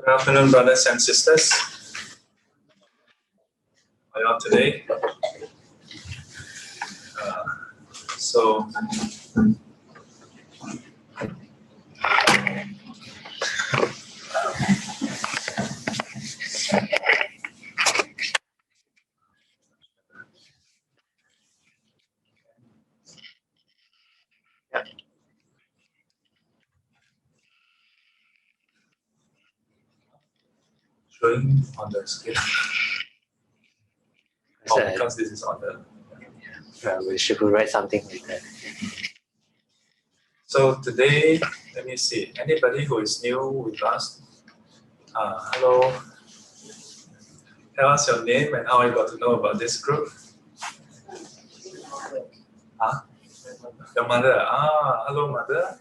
Good afternoon, brothers and sisters. How are you today? Showing on the screen. Oh, because this is on the. We should write something like that. So today, let me see. Anybody who is new with us? Hello. Tell us your name and how you got to know about this group. Your mother. Hello, mother.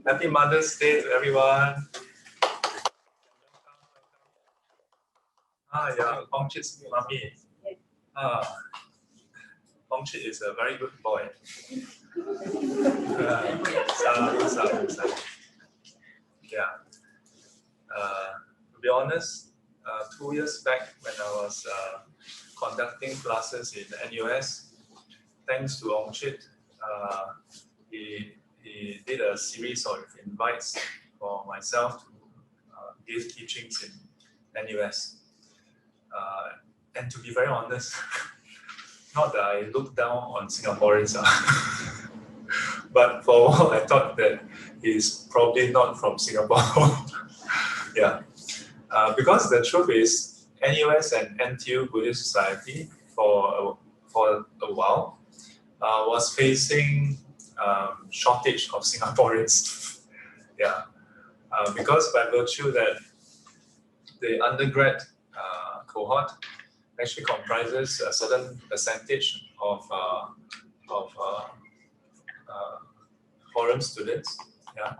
Happy Mother's Day to everyone. Yeah, Pongchit's mommy. Pongchit is a very good boy. Yeah. To be honest, 2 years back when I was conducting classes in NUS, thanks to Pongchit, he did a series of invites for myself to give teachings in NUS. And to be very honest, not that I look down on Singaporeans, but for a while I thought that he's probably not from Singapore. Yeah, because the truth is, NUS and NTU Buddhist Society for a while was facing shortage of Singaporeans. Yeah, because by virtue that the undergrad cohort actually comprises a certain percentage of foreign students, yeah,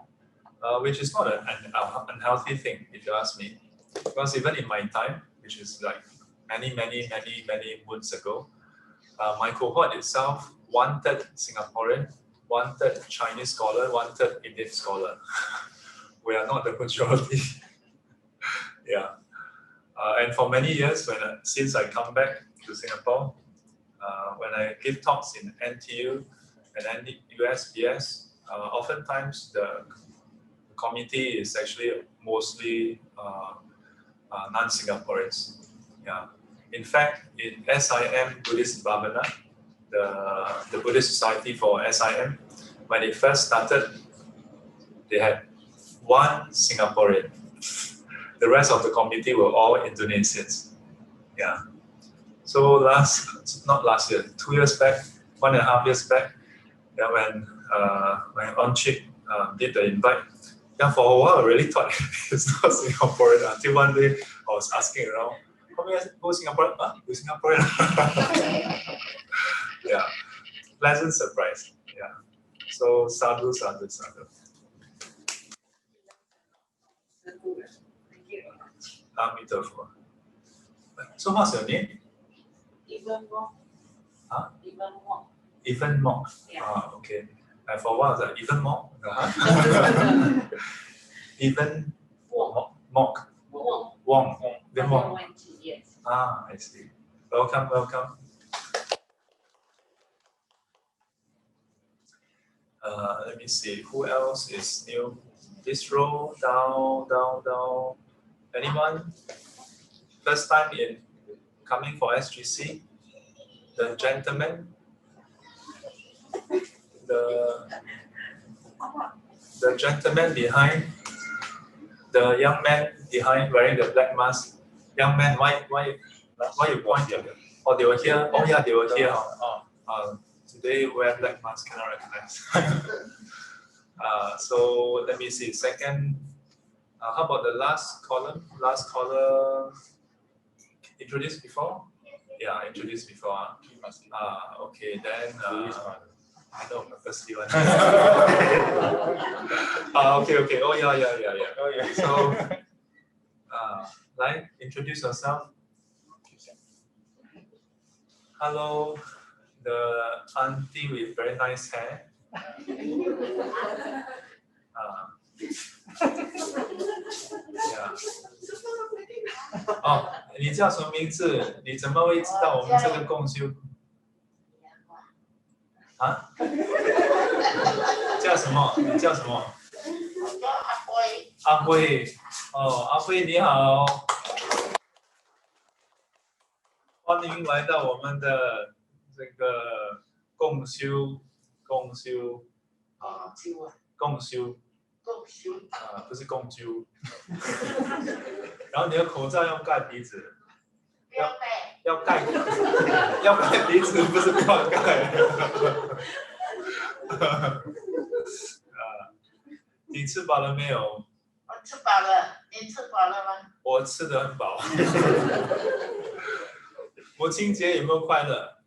which is not an unhealthy thing, if you ask me. Because even in my time, which is like many moons ago, my cohort itself, 1/3 Singaporean, 1/3 Chinese scholar, 1/3 Indian scholar. We are not the majority. Yeah. And for many years, since I come back to Singapore, when I give talks in NTU and USBS, oftentimes the committee is actually mostly non-Singaporeans. Yeah. In fact, in SIM Buddhist Bhavana, the Buddhist Society for SIM, when it first started, they had 1 Singaporean. The rest of the committee were all Indonesians. Yeah. So not last year, 2 years back, 1.5 years back, yeah, when Onchik did the invite, yeah, for a while I really thought it's not Singaporean until one day I was asking around, who's Singaporean? Who's Singaporean? Yeah. Pleasant surprise. Yeah. So sadhu. So what's your name? Even more. Huh? Even more. Even more. Yeah. Okay. And for a while, I was like, even more? Even mock. Wong. Even more. Yes. I see. Welcome. Let me see. Who else is new? This row, down. Anyone? First time in coming for SGC? The gentleman? The gentleman behind, the young man behind wearing the black mask. Young man, why you point here? Oh, they were here. Oh yeah, they were here. Today wear black mask, cannot recognize. So let me see. Second, how about the last column? Last column. Introduced before? Yeah, introduced before. Okay, then. I know, purposely one. Okay. Oh yeah. So, like, introduce yourself. Hello, the auntie with very nice hair. Yeah. 哦，你叫什么名字？你怎么会知道我们这个共修？啊？叫什么？你叫什么？我叫阿辉。阿辉。哦，阿辉你好，欢迎来到我们的这个共修啊，共修啊，不是共修。然后你的口罩要盖鼻子。要盖鼻子，不是不要盖。你吃饱了没有？我吃饱了，你吃饱了吗？我吃得很饱。母亲节有没有快乐？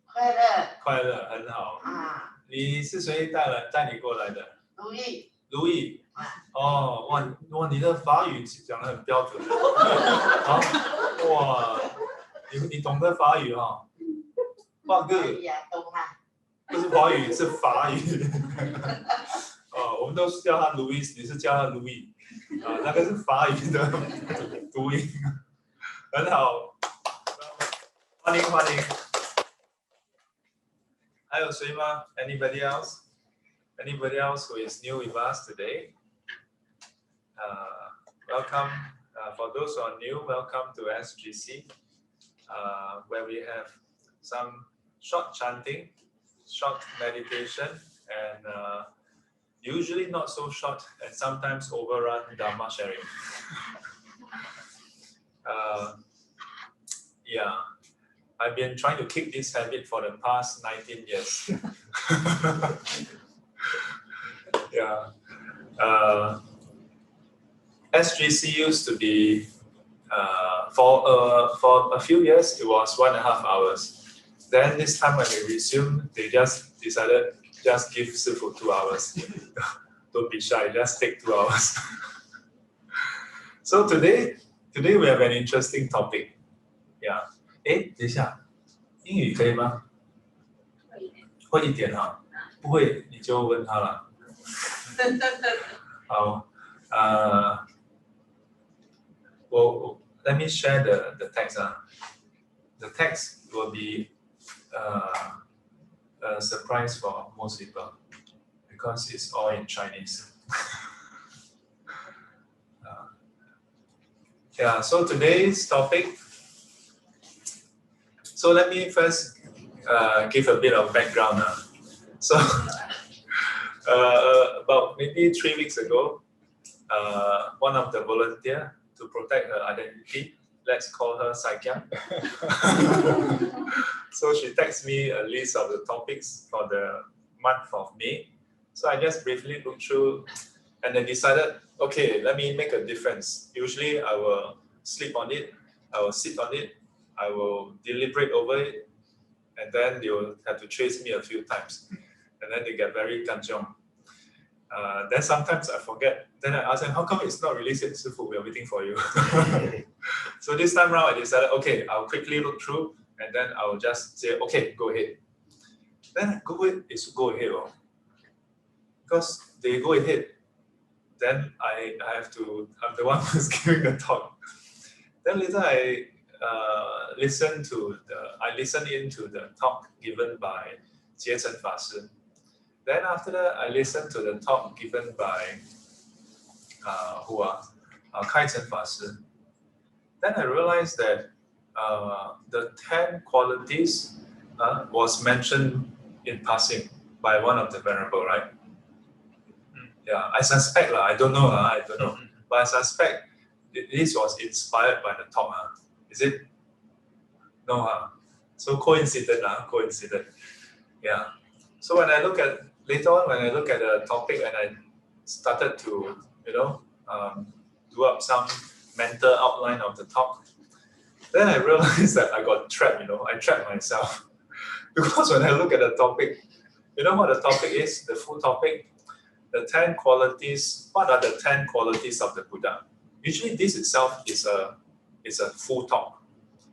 快乐。快乐，很好。啊。你是谁带你过来的？如意。如意。哦，哇，你的法语讲得很标准。啊，哇，你懂得法语哈？哇哥。懂啊。不是华语，是法语。哦，我们都是叫他 Louis， 你是叫他 Louis， 啊，那个是法语的读音，很好，欢迎欢迎。还有谁吗 ？Anybody else? Anybody else who is new with us today? Welcome. For those who are new, welcome to SGC, where we have some short chanting, short meditation, and usually not so short, and sometimes overrun Dharma sharing. Yeah, I've been trying to keep this habit for the past 19 years. Yeah. SGC used to be, for a few years, it was 1.5 hours. Then this time when we resumed, they just decided just give Sifu 2 hours. Don't be shy, just take 2 hours. So today we have an interesting topic. Yeah. 等一下，英语可以吗？会一点哈，不会你就问他了。好，well, let me share the text. The text will be a surprise for most people because it's all in Chinese. Yeah, so today's topic. So let me first give a bit of background. So about maybe 3 weeks ago, one of the volunteers to protect her identity, let's call her Saikyang. So she texted me a list of the topics for the month of May. So I just briefly looked through and then decided, okay, let me make a difference. Usually I will sleep on it, I will sit on it, I will deliberate over it, and then they will have to chase me a few times. And then they get very kanchiong. Then sometimes I forget. Then I ask them, how come it's not released yet, Sifu? We are waiting for you. So this time around, I decided, okay, I'll quickly look through, and then I'll just say, okay, go ahead. Then go ahead is go ahead. Because they go ahead, then I have to, I'm the one who's giving the talk. Then later I listened into the talk given by Jie Chen Fa Shi. Then after that, I listened to the talk given by Kai Chen Fa Shi. Then I realized that the 10 qualities was mentioned in passing by one of the venerable, right? Yeah, I suspect, I don't know, but I suspect this was inspired by the talk. Is it? No, so coincident. Yeah. So when I look at later on, when I look at the topic and I started to, do up some mental outline of the talk, then I realized that I got trapped. I trapped myself because when I look at the topic, you know what the topic is? The full topic. The 10 qualities. What are the 10 qualities of the Buddha? Usually, this itself is a full talk,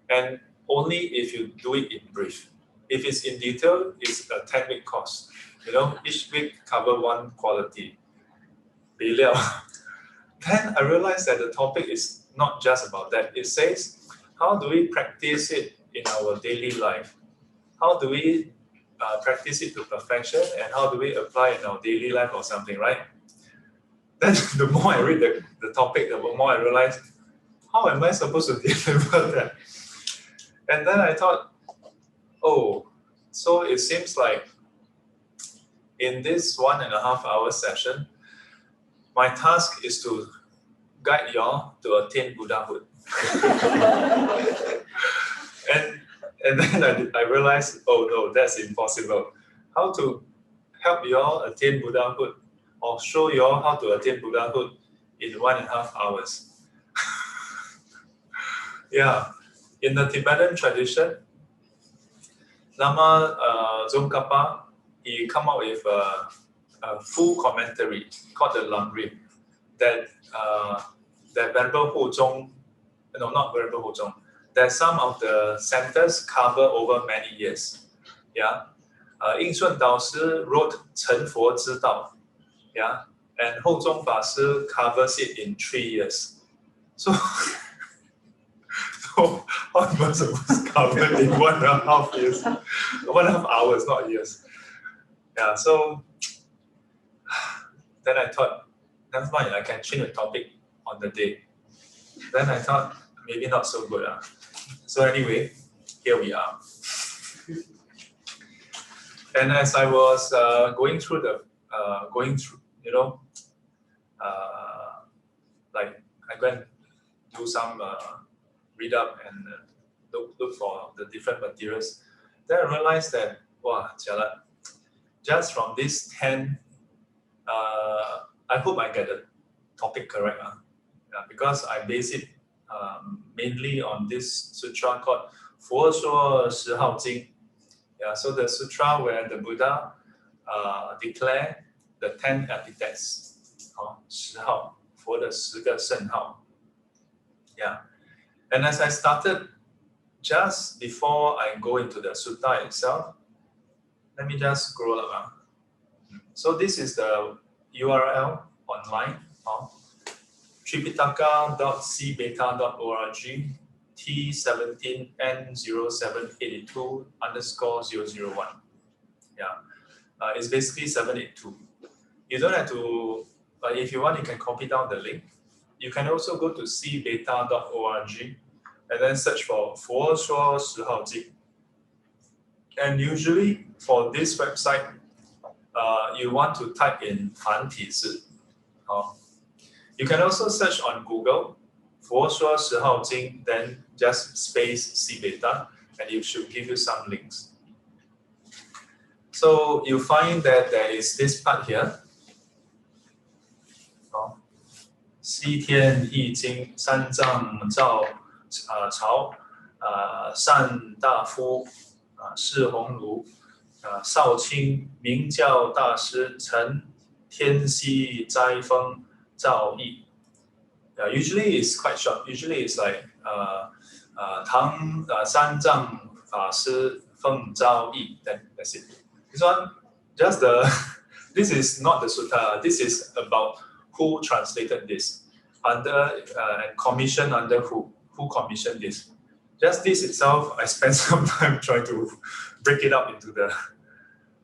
and only if you do it in brief. If it's in detail, it's a 10-week course. Each week cover one quality. then I realized that the topic is not just about that. It says, how do we practice it in our daily life? How do we practice it to perfection, and how do we apply it in our daily life or something, right? Then the more I read the topic, the more I realized, how am I supposed to deliver that? And then I thought, oh, so it seems like in this 1.5 hour session, my task is to guide y'all to attain Buddhahood. and then I realized, oh no, that's impossible. How to help y'all attain Buddhahood, or show y'all how to attain Buddhahood in 1.5 hours? Yeah, in the Tibetan tradition, Lama Tsongkhapa, he come up with a full commentary called the Lamrim that Venerable Huzhong, no, not Venerable Huzhong, that some of the centers cover over many years. Yeah, Ying Shun Dao Shi wrote 成佛之道, yeah, and Huzhong Fa Shi covers it in 3 years. So, so how am I supposed to cover it in 1.5 years? 1.5 hours, not years. Yeah, so then I thought, never mind, I can change the topic on the day. Then I thought, maybe not so good. So anyway, here we are. And as I was going through, you know, like I go and do some read up and look for the different materials. Then I realized that, wow, jialat, just from this 10, I hope I get the topic correct. Yeah, because I base it mainly on this sutra called 佛说十号经. Yeah, so the sutra where the Buddha declare the 10 epithets. 十号, 佛的10个圣号. Yeah, and as I started, just before I go into the sutta itself, let me just scroll up. So this is the URL online, tripitaka.cbeta.org T17N0782_001. Yeah, it's basically 782. You don't have to, but if you want, you can copy down the link. You can also go to cbeta.org and then search for 佛说十号经. And usually for this website, you want to type in 繁体字. You can also search on Google 佛说十号经, then just space cbeta, and it should give you some links. So you find that there is this part here. 西天易经三藏照朝善大夫释鸿儒少卿明教大师陈天锡斋风赵毅. Usually it's quite short. Usually it's like 唐三藏法师奉赵毅. That's it. This one, just this is not the sutta. This is about who translated this under and commissioned under who commissioned this. Just this itself, I spent some time trying to break it up into the.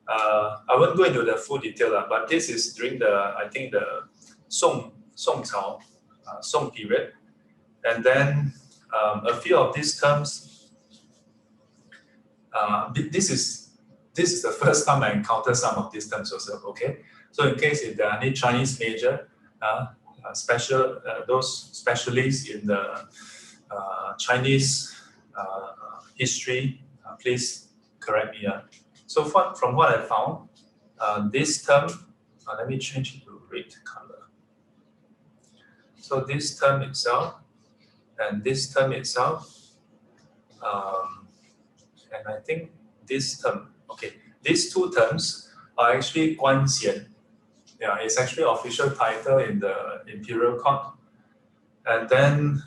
I won't go into the full detail, but this is during I think the Song Cao, Song period, and then a few of these terms. This is the first time I encounter some of these terms also. Okay, so in case if there are any Chinese major, those specialists in the Chinese history, please correct me. So from what I found, this term, let me change it to red color. So this term itself, and this term itself, and I think this term, okay, these two terms are actually Guanxian. Yeah, it's actually official title in the Imperial Court. And then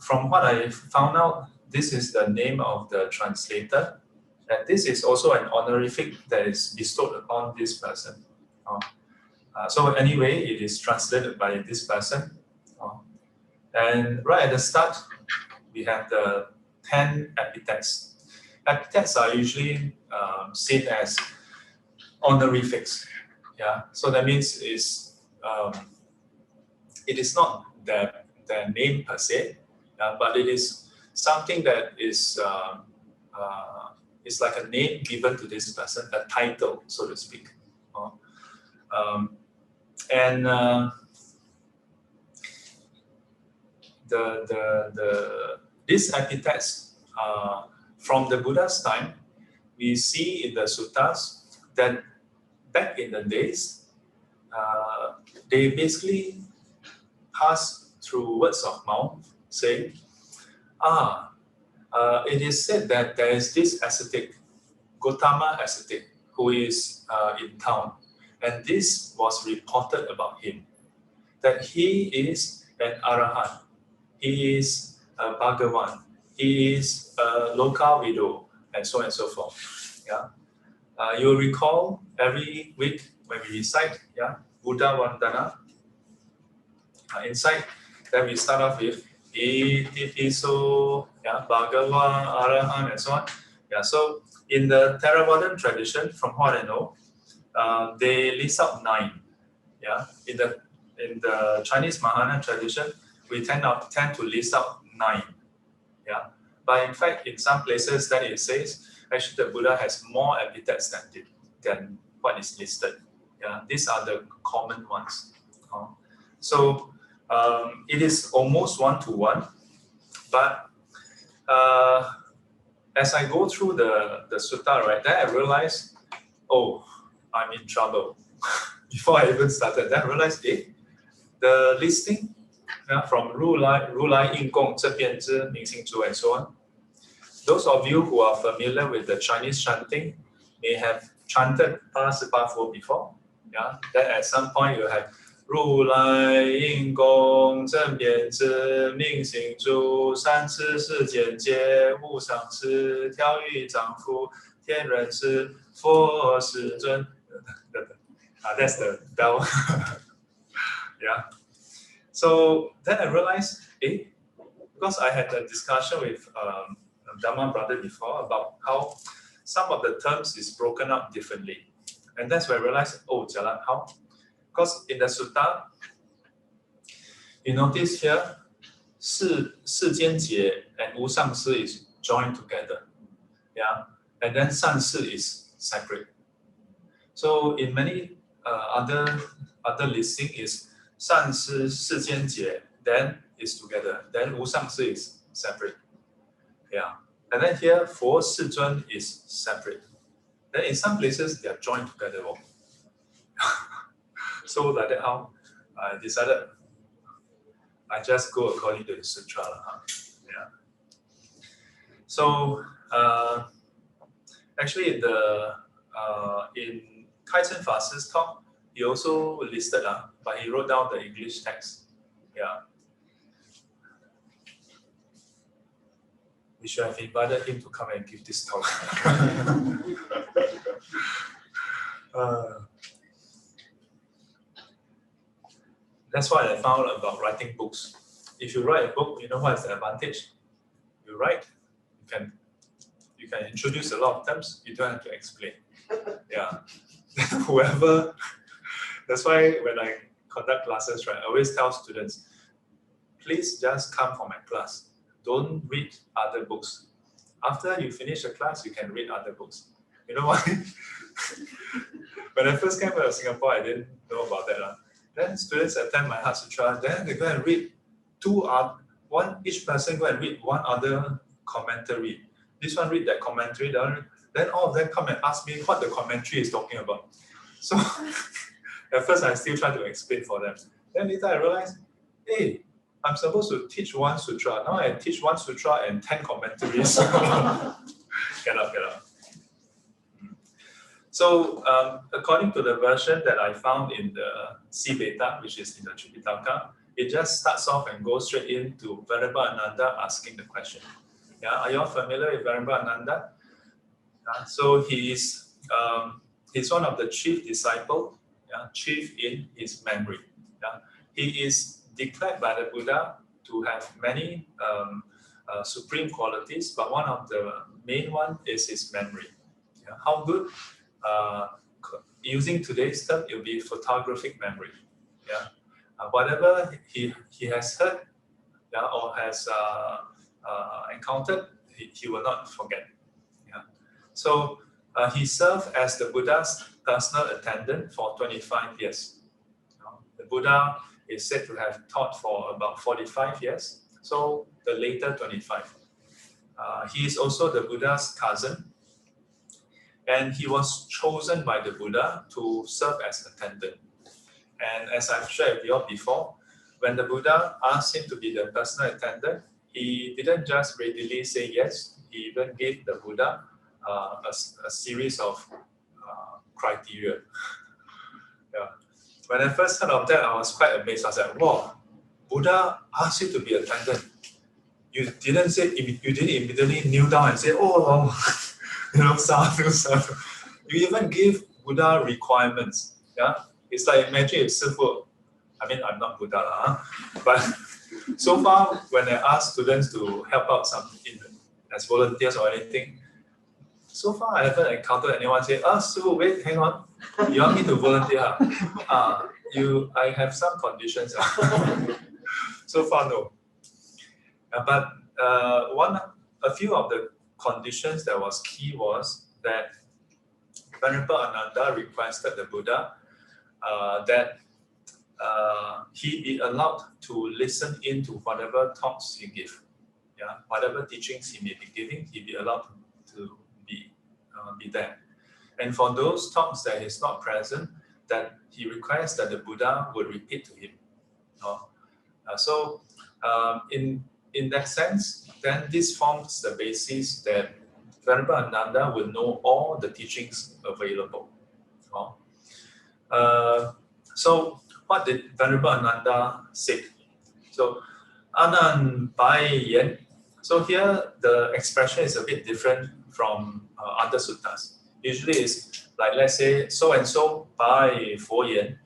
from what I found out, this is the name of the translator. And this is also an honorific that is bestowed upon this person. So anyway, it is translated by this person. And right at the start, we have the 10 epithets. Epithets are usually seen as honorifics. Yeah, so that means it is not their name per se, but it is something that is like a name given to this person, a title, so to speak. These epithets from the Buddha's time, we see in the suttas that back in the days, they basically pass through words of mouth saying, it is said that there is this ascetic, Gautama ascetic, who is in town, and this was reported about him, that he is an arahant, he is a bhagavan, he is a loka widow, and so on and so forth. Yeah, you'll recall every week when we recite, Buddha Vandana. Inside, then we start off with Itipiso, Bhagavan, Arahant, and so on. So in the Theravadan tradition, from what I know, they list out 9. In the Chinese Mahayana tradition, we tend to list out 9. But in fact, in some places, then it says actually the Buddha has more epithets than what is listed. These are the common ones. So it is almost one-to-one, but as I go through the sutta, right, then I realized, oh, I'm in trouble. Before I even started, then I realized, the listing from 如来应供这边之明行足 and so on. Those of you who are familiar with the Chinese chanting may have chanted 88佛 before. Then at some point you have 如来应供正遍知明行足三次世间皆无上师调御丈夫天人师佛世尊。That's the bell. So then I realized, because I had a discussion with Dhamma brother before about how some of the terms is broken up differently. And that's where I realized, jalan, how? Because in the sutta, you notice here, 世间解 and 无上师 is joined together. And then 善事 is separate. So in many other listing is 善事世间解 then is together. Then 无上师 is separate. And then here 佛世尊 is separate. Then in some places they are joined together. So like that, how I decided I just go according to the sutra. So actually in Kai Chen Fa Si's talk, he also listed, but he wrote down the English text. We should have invited him to come and give this talk. That's what I found about writing books. If you write a book, you know what is the advantage? You write, you can introduce a lot of terms, you don't have to explain. Whoever, that's why when I conduct classes, right, I always tell students, please just come for my class. Don't read other books. After you finish the class, you can read other books. You know why? When I first came to Singapore, I didn't know about that. Then students attend my Heart Sutra, then they go and read each person go and read one other commentary. This one read that commentary, then all of them come and ask me what the commentary is talking about. So at first I still try to explain for them. Then later I realized, I'm supposed to teach one sutra. Now I teach one sutra and 10 commentaries. Cannot. So according to the version that I found in the C Beta, which is in the Tripitaka, it just starts off and goes straight into Venerable Ananda asking the question. Are you all familiar with Venerable Ananda? So he's one of the chief disciples chief in his memory. He is declared by the Buddha to have many supreme qualities, but one of the main one is his memory. How good? Using today's term, it will be photographic memory. Whatever he has heard or has encountered, he will not forget. So he served as the Buddha's personal attendant for 25 years. The Buddha is said to have taught for about 45 years, so the later 25. He is also the Buddha's cousin, and he was chosen by the Buddha to serve as attendant. And as I've shared with you all before, when the Buddha asked him to be the personal attendant, he didn't just readily say yes. He even gave the Buddha a series of criteria. When I first heard of that, I was quite amazed. I was like, wow, Buddha asked you to be attendant. You didn't immediately kneel down and say, oh, sadhu, sadhu. You even give Buddha requirements. It's like, imagine if Sifu, I mean, I'm not Buddha, but so far, when I ask students to help out as volunteers or anything, so far I haven't encountered anyone say, Sifu, wait, hang on, you want me to volunteer? I have some conditions. So far, no. But a few of the conditions that was key was that Venerable Ananda requested the Buddha that he be allowed to listen into whatever talks he give. Whatever teachings he may be giving, he be allowed to be there. And for those talks that he's not present, that he requests that the Buddha would repeat to him. So in that sense, then this forms the basis that Venerable Ananda will know all the teachings available. So what did Venerable Ananda say? So Anan Bai Yen. So here the expression is a bit different from other suttas. Usually it's like, let's say, so and so Bai Fo Yen.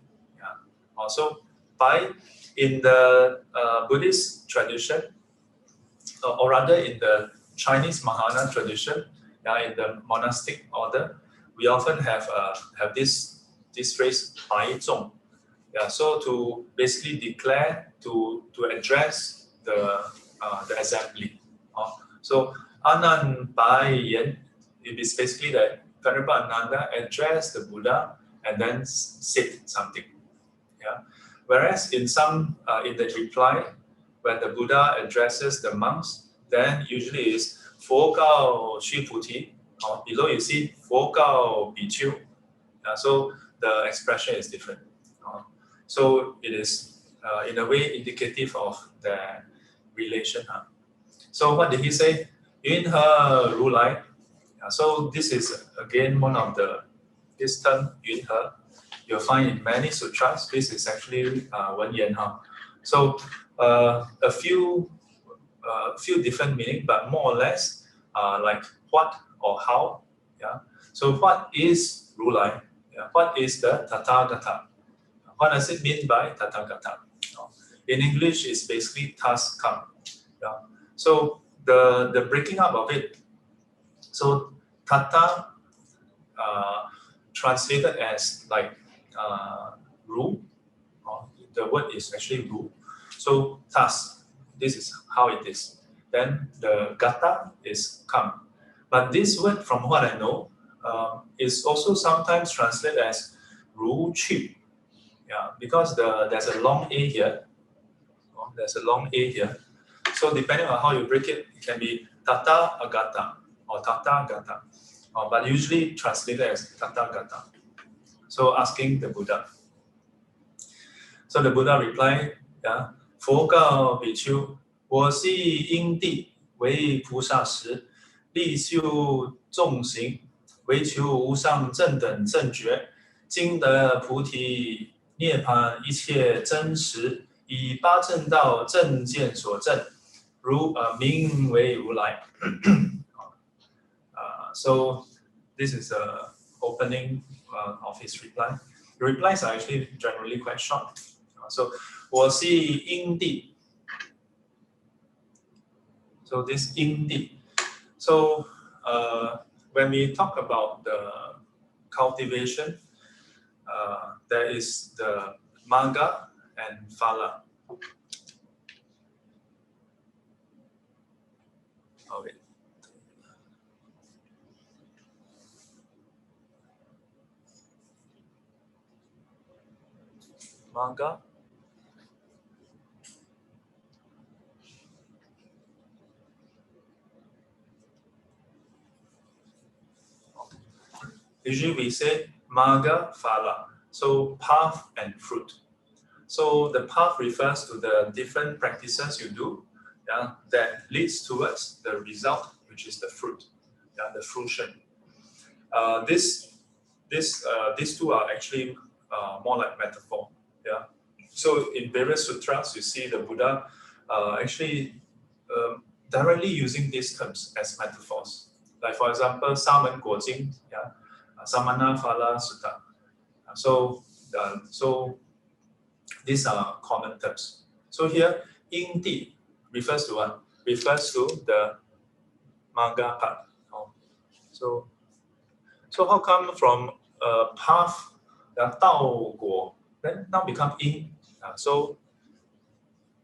Also, Bai in the Buddhist tradition, or rather in the Chinese Mahayana tradition, in the monastic order, we often have this phrase Bai Zong. So to basically declare, to address the assembly. So Anan Bai Yen, it is basically that Venerable Ananda addressed the Buddha and then said something. Whereas in the reply, when the Buddha addresses the monks, then usually is Fo Gao Xu Puti. Below you see Fo Gao Bi Qiu. So the expression is different. So it is in a way indicative of the relation. So what did he say? In her Ru Lai. So this is again one of this term Yun He. You'll find in many sutras. This is actually Wen Yan. So a few different meaning, but more or less like what or how. So what is Ru Lai? What is the Tathagata? What does it mean by Tathagata? In English, it's basically thus come. So the breaking up of it. So Tata translated as like Ru. The word is actually Ru. So thus, this is how it is. Then the Gata is come. But this word, from what I know, is also sometimes translated as Ru Qu. Because there's a long A here. There's a long A here. So depending on how you break it, it can be Tata Agata or Tata Gata. But usually translated as Tata Gata. So asking the Buddha. So the Buddha replied, Fo Gao Bi Qiu, 我系因地为菩萨时，力修众行，为求无上正等正觉，今得菩提涅槃一切真实，以八正道正见所证，名为如来。So this is the opening of his reply. The replies are actually generally quite short. So 我是因地. So this 因地. So when we talk about the cultivation, there is the Magga and Phala. Okay. Magga. Usually we say Magga, Phala. So path and fruit. So the path refers to the different practices you do, yeah, that leads towards the result, which is the fruit, yeah, the fruition. These two are actually more like metaphor. Yeah. So in various sutras, you see the Buddha actually directly using these terms as metaphors. Like for example, Saman Guo Jing, yeah, Samana Phala Sutta. So these are common terms. So here, Ying Di refers to what? Refers to the Magga part. So how come from path, Dao Guo, then now become Ying? So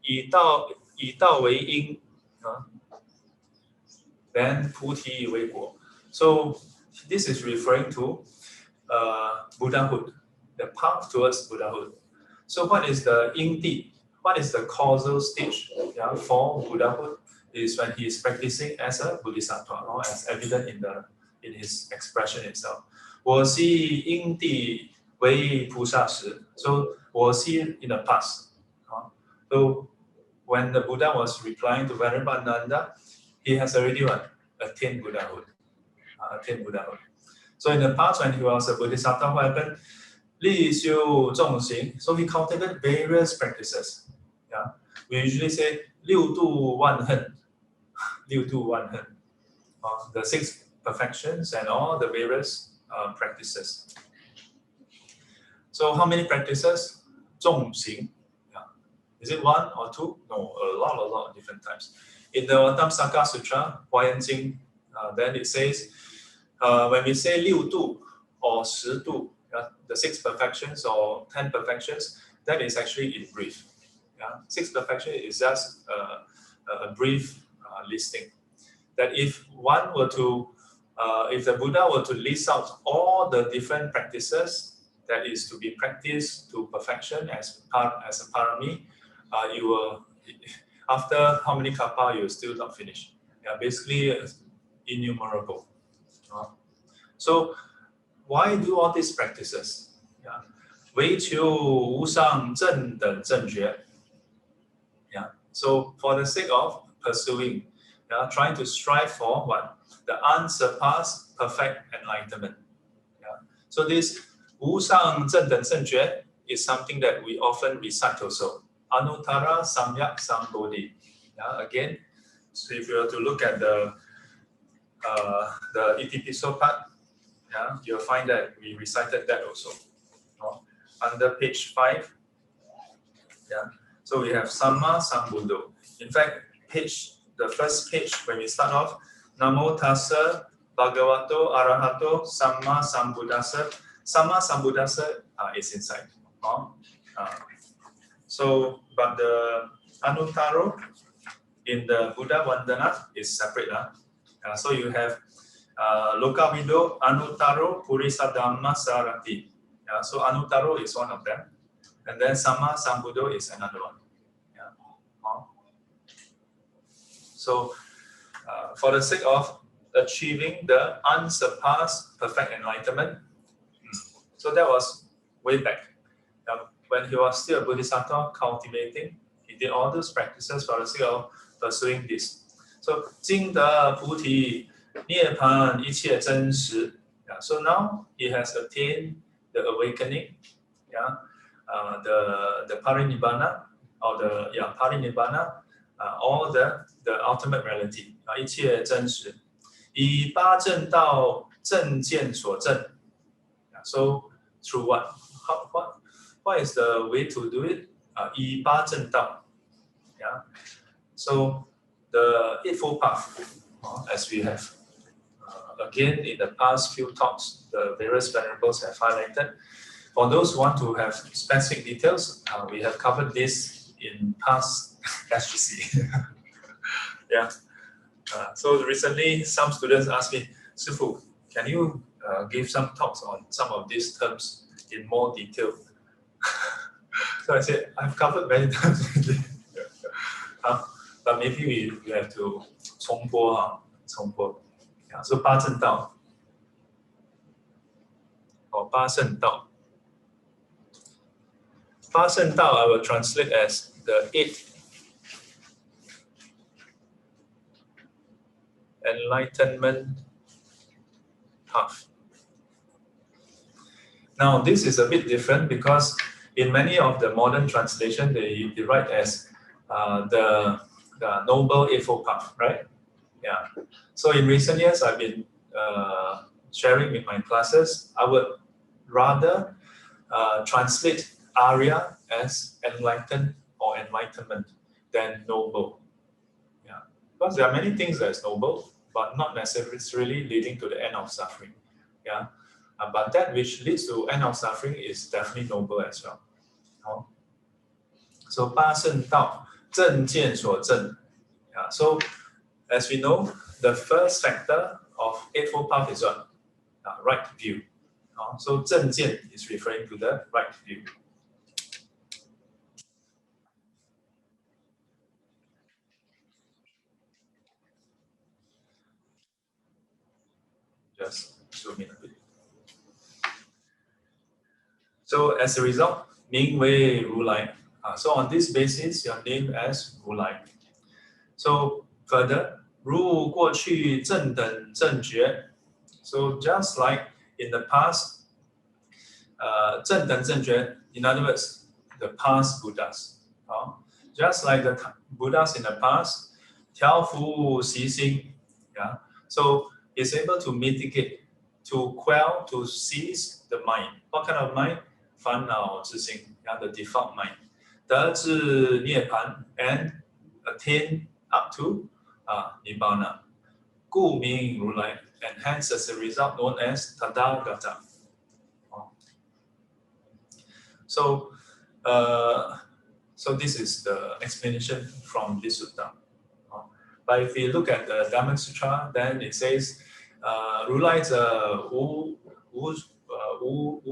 以道为因, then 菩提为果. So this is referring to Buddhahood, the path towards Buddhahood. So what is the Ying Di? What is the causal stage, yeah, for Buddhahood? Is when he is practicing as a Bodhisattva, or as evident in his expression itself. 我是因地为菩萨时. So 我是 in the past. So when the Buddha was replying to Venerable, he has already attained Buddhahood. So in the past, when he was a Bodhisattva, what happened? 立修众行. So he cultivated various practices. Yeah, we usually say 六度万恨. 六度万恨. The 6 perfections and all the various practices. So how many practices? 众行. Is it 1 or 2? No, a lot of different types. In the Vatamsaka Sutra, Huayan Jing, then it says, when we say 6 度 or 10 度, the 6 perfections or 10 perfections, that is actually in brief. 6 perfections is just a brief listing. That if one were to, if the Buddha were to list out all the different practices that is to be practiced to perfection as a parami, you will, after how many kappa, you will still not finish. Basically innumerable. So why do all these practices? 唯求无上正等正觉. So for the sake of pursuing, trying to strive for what? The unsurpassed perfect enlightenment. So this 无上正等正觉 is something that we often recite also. Anuttara Samyak Sambodhi. Again, so if you were to look at the Itipiso part, you'll find that we recited that also. Under page 5. So we have Samma Sambuddho. In fact, the first page, when we start off, Namo Tassa Bhagavato Arahato Samma Sambuddhassa. Samma Sambuddhassa is inside. So, but the Anuttaro in the Buddha Vandana is separate. So you have Lokavido Anuttaro Purisa Dhamma Sarati. So Anuttaro is one of them. And then Samma Sambuddho is another one. So for the sake of achieving the unsurpassed perfect enlightenment, so that was way back. When he was still a Bodhisattva cultivating, he did all those practices for the sake of pursuing this. So, 经得菩提涅槃一切真实. So now he has attained the awakening, the parinibbana, or the parinibbana, or the ultimate reality, 一切真实. 以八正道正见所证. So through what? what is the way to do it? 以八正道. Yeah. So the Eightfold Path, as we have again in the past few talks, the various venerables have highlighted. For those who want to have specific details, we have covered this in past SGC. Yeah. So recently, some students asked me, Sifu, can you give some talks on some of these terms in more detail? So I said, I've covered many times already. But maybe we have to 重播. Yeah, so 八正道 or 八圣道. 八圣道 I will translate as the 8 enlightenment path. Now this is a bit different because in many of the modern translation they write as the Noble Eightfold Path, right? Yeah. So in recent years I've been sharing with my classes. I would rather translate Arya as enlightened or enlightenment than noble. Yeah. Because there are many things that's noble, but not necessarily leading to the end of suffering. Yeah. But that which leads to end of suffering is definitely noble as well. So 八圣道正见所证. Yeah. So as we know, the first factor of Eightfold Path is what? Right view. So 正见 is referring to the right view. Just zoom in a bit. So as a result, 名为如来. So on this basis, you are named as 如来. So further, 如过去正等正觉. So just like in the past, 正等正觉, in other words, the past Buddhas. Just like the Buddhas in the past, 调伏习心. Yeah. So is able to mitigate, to quell, to seize the mind. What kind of mind? 烦恼之心, the default mind. 得至涅槃 and attain up to Nibbana. 故名如来, and hence as a result known as Tathagata. So this is the explanation from this sutta. But if you look at the Dhamma Sutra, then it says, 如来者无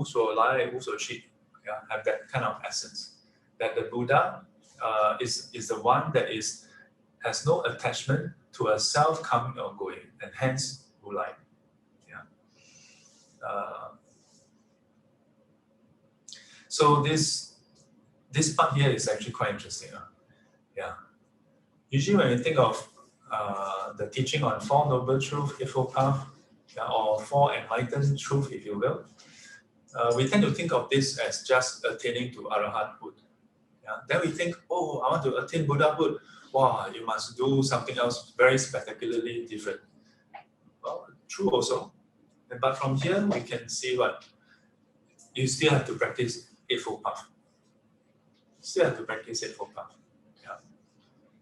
所来无所去, yeah, have that kind of essence. That the Buddha is the one that has no attachment to a self coming or going, and hence 如来. Yeah. So this part here is actually quite interesting. Yeah. Usually when we think of the teaching on Four Noble Truths, Eightfold Path, or Four Enlightened Truths, if you will, we tend to think of this as just attaining to Arahanthood. Yeah? Then we think, oh, I want to attain Buddhahood. Wow, you must do something else very spectacularly different. Well, true also. But from here, we can see what you still have to practice Eightfold Path. Still have to practice Eightfold Path.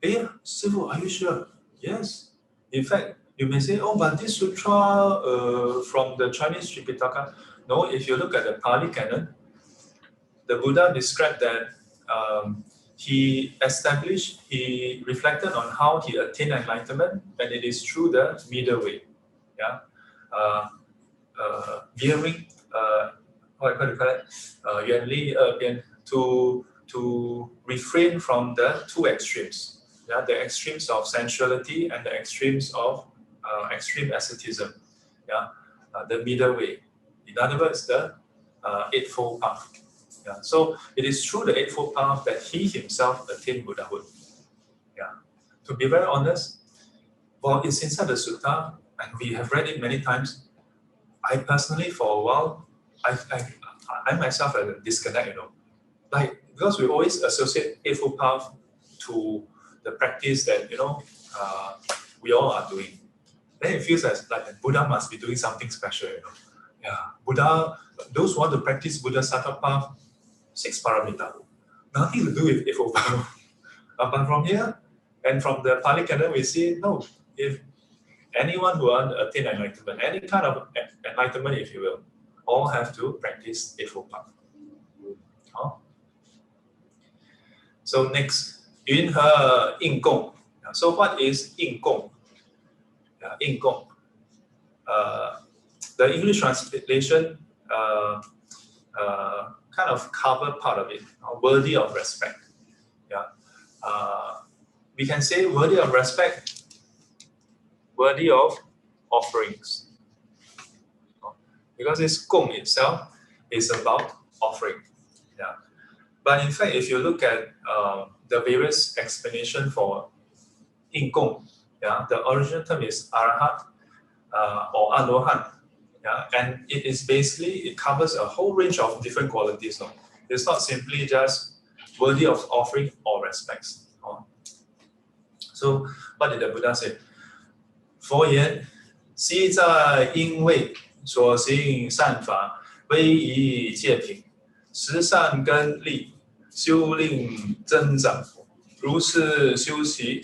Yeah. Sifu, are you sure? Yes. In fact, you may say, oh, but this sutra from the Chinese Tripitaka. No, if you look at the Pali Canon, the Buddha described that he reflected on how he attained enlightenment, and it is through the middle way. Yeah. Veering, what do you call it? 远离二边, to refrain from the two extremes. Yeah, the extremes of sensuality and the extremes of extreme asceticism. Yeah, the middle way. In other words, the Eightfold Path. Yeah, so it is through the Eightfold Path that he himself attained Buddhahood. Yeah, to be very honest, well, it's inside the sutta, and we have read it many times. I personally, for a while, I myself had a disconnect, like because we always associate Eightfold Path to the practice that we all are doing. Then it feels like Buddha must be doing something special, Yeah, Buddha those who want to practice Buddha Sattva path, 6 paramita. Nothing to do with Eightfold Path. But from here, and from the Pali Canon, we see, no, if anyone who wants to attain enlightenment, any kind of enlightenment, if you will, all have to practice Eightfold Path. So next, 云何应供? So what is 应供? 应供. The English translation kind of cover part of it, worthy of respect. We can say worthy of respect, worthy of offerings. Because this gong itself is about offering. But in fact, if you look at the various explanation for 应供, the original term is arahat or alohan. And it is basically, it covers a whole range of different qualities. It's not simply just worthy of offering or respects. So what did the Buddha say? 佛言, 昔在因位所行善法，威仪戒品，十善根利，修令增长，如是修习，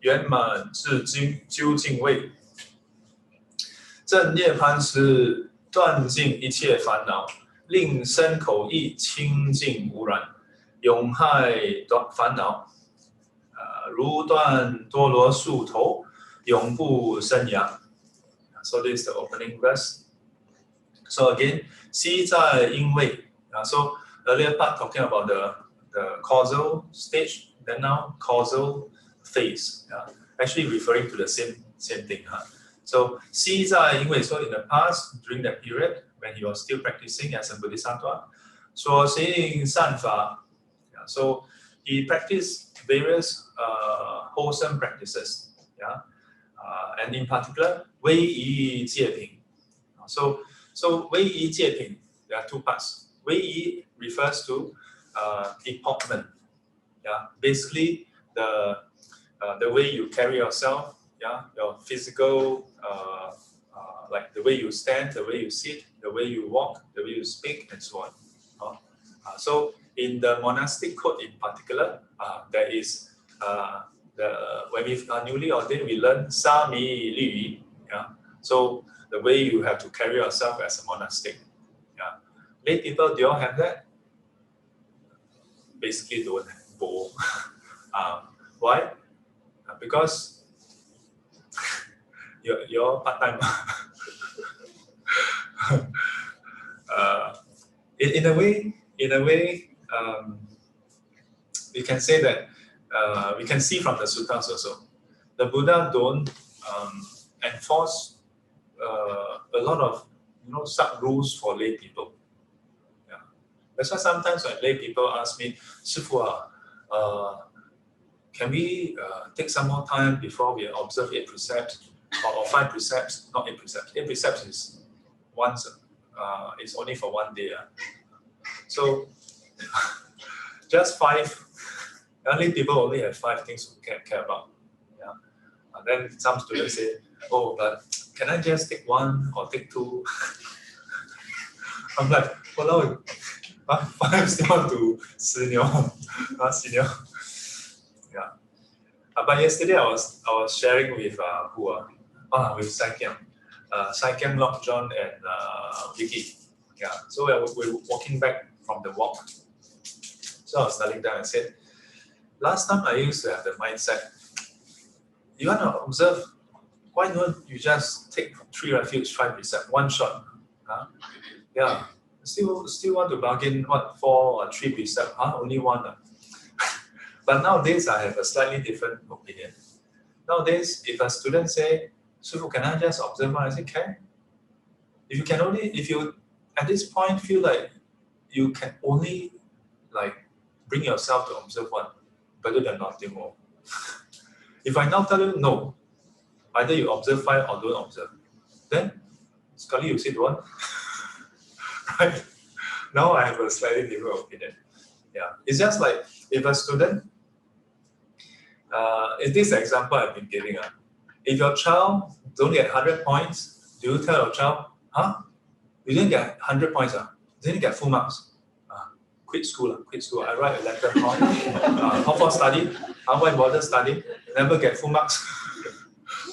圆满至究竟位。正涅槃时，断尽一切烦恼，令身口意清净无染，永害烦恼。如断多罗树头，永不生芽。So this is the opening verse. So again, 昔在因位. So earlier part talking about the causal stage, then now causal phase. Actually referring to the same thing. So 昔在因位. So in the past, during that period when he was still practicing as a bodhisattva, 所行善法. So he practiced various wholesome practices, and in particular, 威仪戒品. So 威仪戒品, there are 2 parts. 威仪 refers to deportment, basically the way you carry yourself, your physical, like the way you stand, the way you sit, the way you walk, the way you speak, and so on. So in the monastic code in particular, there is when we are newly ordained, we learn sa mi li. So the way you have to carry yourself as a monastic. Lay people, do you all have that? Basically don't have. Why? Because you're part-time. In a way, we can say that we can see from the suttas also, the Buddha don't enforce a lot of sub rules for lay people. That's why sometimes when lay people ask me, 师父, can we take some more time before we observe 8 precepts or 5 precepts? Not 8 precepts. 8 precepts is once. It's only for 1 day. So just 5. Only people only have 5 things to care about. And then some students say, oh, but can I just take 1 or take 2? I'm like, well, 5 still want to senior. But yesterday I was sharing with with Saikyam. Saikyam, Lok John, and Vicky. So we're walking back from the walk. So I was telling them, I said, last time I used to have the mindset, you want to observe, why don't you just take 3 refuge, 5 precepts, 1 shot? Still want to bargain, 4 or 3 precepts? Only 1. But nowadays I have a slightly different opinion. Nowadays, if a student say, Sư-phụ, can I just observe 1? I say, can. If you at this point feel like you can only bring yourself to observe 1, better than nothing more. If I now tell you no, either you observe 5 or don't observe, then sekali you say don't. Right? Now I have a slightly different opinion. It's just like if a student, in this example I've been giving, if your child don't get 100 points, do you tell your child, you didn't get 100 points, didn't get full marks. Quit school. I write a letter. How far study? Why bother studying? Never get full marks.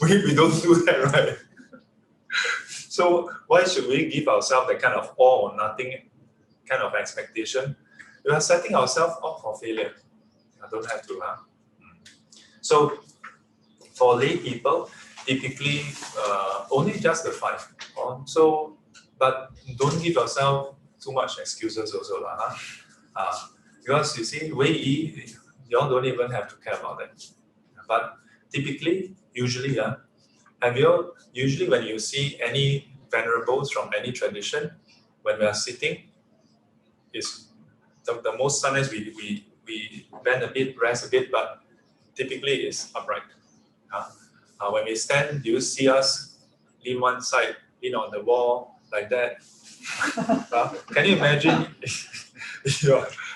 we don't do that, right? So why should we give ourselves that kind of all or nothing kind of expectation? We are setting ourselves up for failure. I don't have to. So for lay people, typically only just the 5. But don't give yourself too much excuses also. Because you see, Wei Yi, you all don't even have to care about that. But typically, usually when you see any venerables from any tradition, when we are sitting, is the most sometimes we bend a bit, rest a bit, but typically it's upright. When we stand, you see us lean one side, lean on the wall like that. Can you imagine?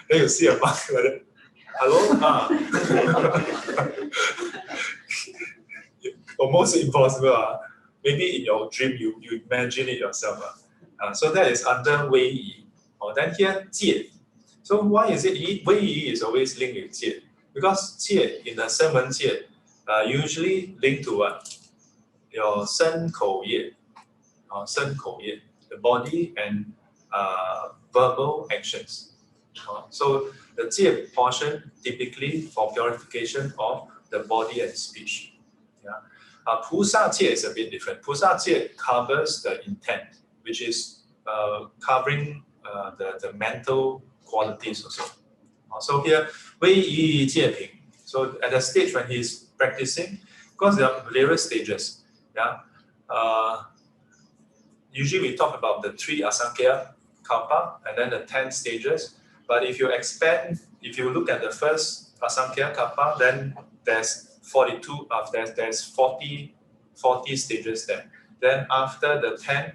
Then you see a monk like that. Hello? Almost impossible. Maybe in your dream you imagine it yourself. So that is under Wei Yi. Then here, Jie. So why is it Wei Yi is always linked with Jie? Because Jie in the 声闻界 usually linked to what? Your 身口业. 身口业, the body and verbal actions. So the Jie portion typically for purification of the body and speech. Pu Sa Jie is a bit different. Pu Sa Jie covers the intent, which is covering the mental qualities also. So here, Wei Yi Jie Ping. So at the stage when he's practicing, because there are various stages. Usually we talk about the 3 Asankhya Kalpa and then the 10 stages. But if you expand, if you look at the first Asankhya Kalpa, then there's 42, there's 40 stages there. Then after the 10,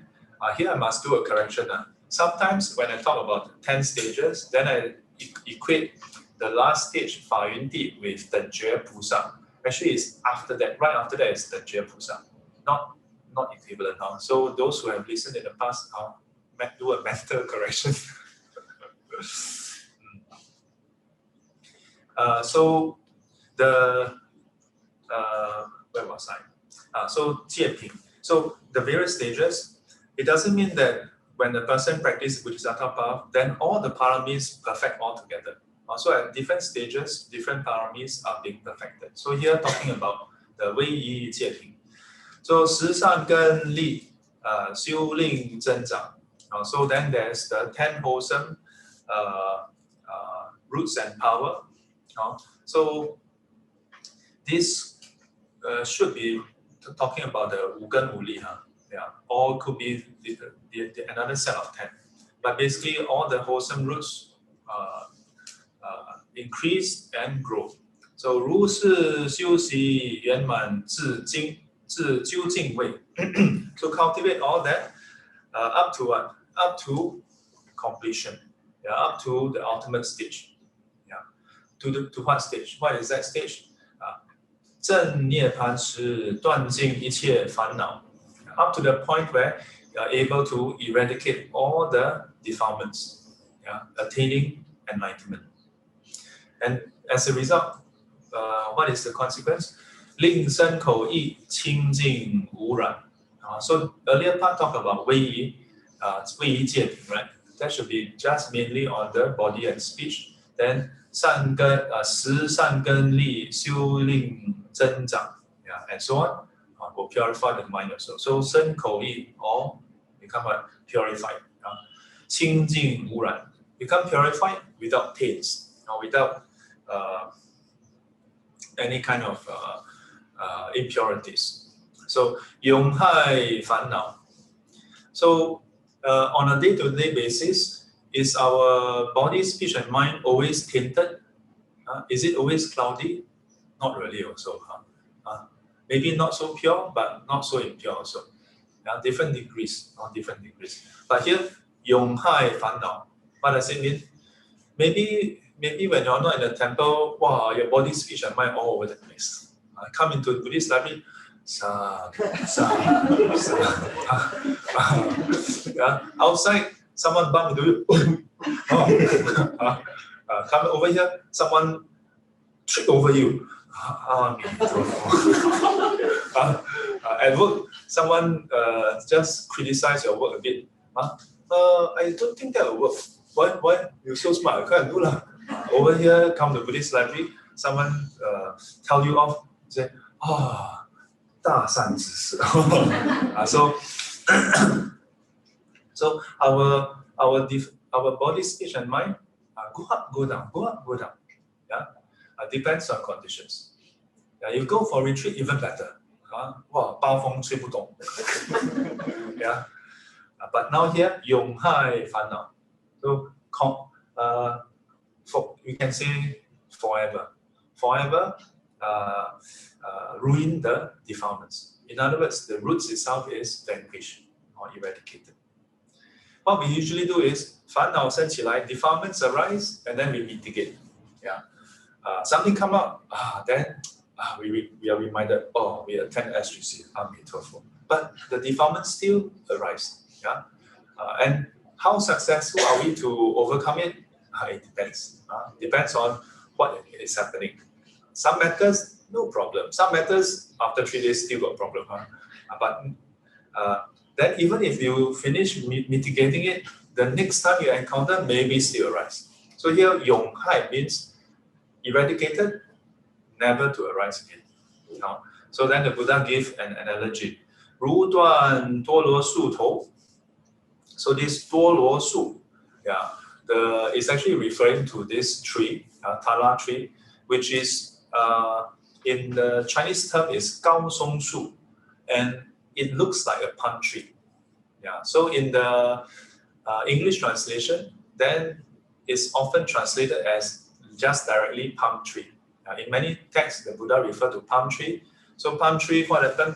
here I must do a correction. Sometimes when I talk about 10 stages, then I equate the last stage, Fa Yun Di, with the Jue Pusa. Actually, it's after that, right after that is the Jue Pusa, not equivalent. So those who have listened in the past, do a mental correction. So the where was I? So Jie Ping. So the various stages, it doesn't mean that when the person practices Bodhisattva path, then all the paramis perfect altogether. So at different stages, different paramis are being perfected. So here talking about the Wei Yi Jie Ping. So 十善根力, 修令增长. So then there's the 10 wholesome roots and power. So this should be talking about the 五根五力. Or could be another set of 10. But basically all the wholesome roots increase and grow. So 如是修习圆满至究竟位. So cultivate all that up to what? Up to completion. Up to the ultimate stage. To what stage? What is that stage? 正涅槃时断尽一切烦恼. Up to the point where you are able to eradicate all the defilements, attaining enlightenment. And as a result, what is the consequence? 令身口意清净无染. So earlier part talked about 威仪戒品, right? That should be just mainly on the body and speech. Then 十善根力修令增长, and so on. Will purify the mind also. So 身口意 all become purified. 清净无染, become purified without taints, without any kind of impurities. So 永害烦恼. So on a day-to-day basis, is our body, speech, and mind always tainted? Is it always cloudy? Not really also. Maybe not so pure, but not so impure also. Different degrees. But here, 永害烦恼. What does it mean? Maybe when you're not in the temple, wow, your body, speech, and mind all over the place. Come into Buddhist library, Yeah. Outside, someone bump into you. Come over here, someone trip over you. At work, someone just criticize your work a bit. I don't think that will work. Why? You're so smart, I can't do lah. Over here, come to Buddhist library, someone tell you off, say, 大善之士. So our body, speech, and mind go up, go down, go up, go down. Yeah, depends on conditions. Yeah, you go for retreat, even better. 暴风吹不动. Yeah, but now here 永害烦恼. So you can say forever, ruin the defilements. In other words, the roots itself is vanquished or eradicated. What we usually do is 烦恼升起来, defilements arise, and then we mitigate. Yeah, something come up, then we are reminded, we attend SGC, but the defilements still arise. Yeah, and how successful are we to overcome it? It depends. Depends on what is happening. Some matters, no problem. Some matters, after 3 days, still got problem. But then even if you finish mitigating it, the next time you encounter maybe still arise. So here, 永害 means eradicated, never to arise again. So then the Buddha gave an analogy. 如断多罗树头. So this 多罗树, is actually referring to this tree, Tala tree, which is in the Chinese term is 高松树, and it looks like a palm tree. Yeah. So in the English translation, then it's often translated as just directly palm tree. In many texts, the Buddha referred to palm tree. So palm tree, what happened?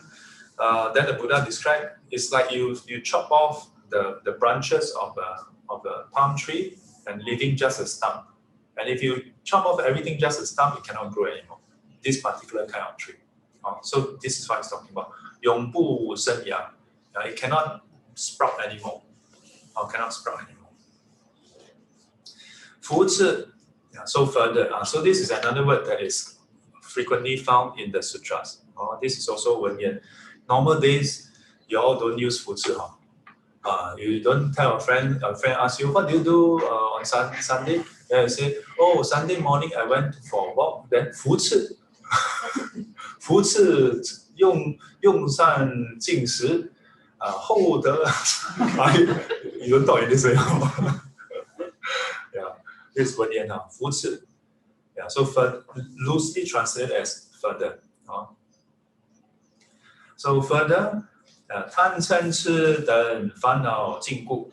Then the Buddha described, it's like you chop off the branches of the palm tree and leaving just a stump. And if you chop off everything just a stump, it cannot grow anymore. This particular kind of tree. So this is what it's talking about. 永不生芽. It cannot sprout anymore. Cannot sprout anymore. 扶持. So further. So this is another word that is frequently found in the sutras. This is also Wenyan. Normal days, you all don't use 扶持. You don't tell a friend asks you, what do you do on Sunday? Then you say, Sunday morning I went for a walk. Then 扶持. 扶持用善进食, 厚德. You don't talk in this way. Yeah, this is Wenyan. 扶持. Yeah, so loosely translated as further. So further, 贪嗔痴等烦恼禁锢.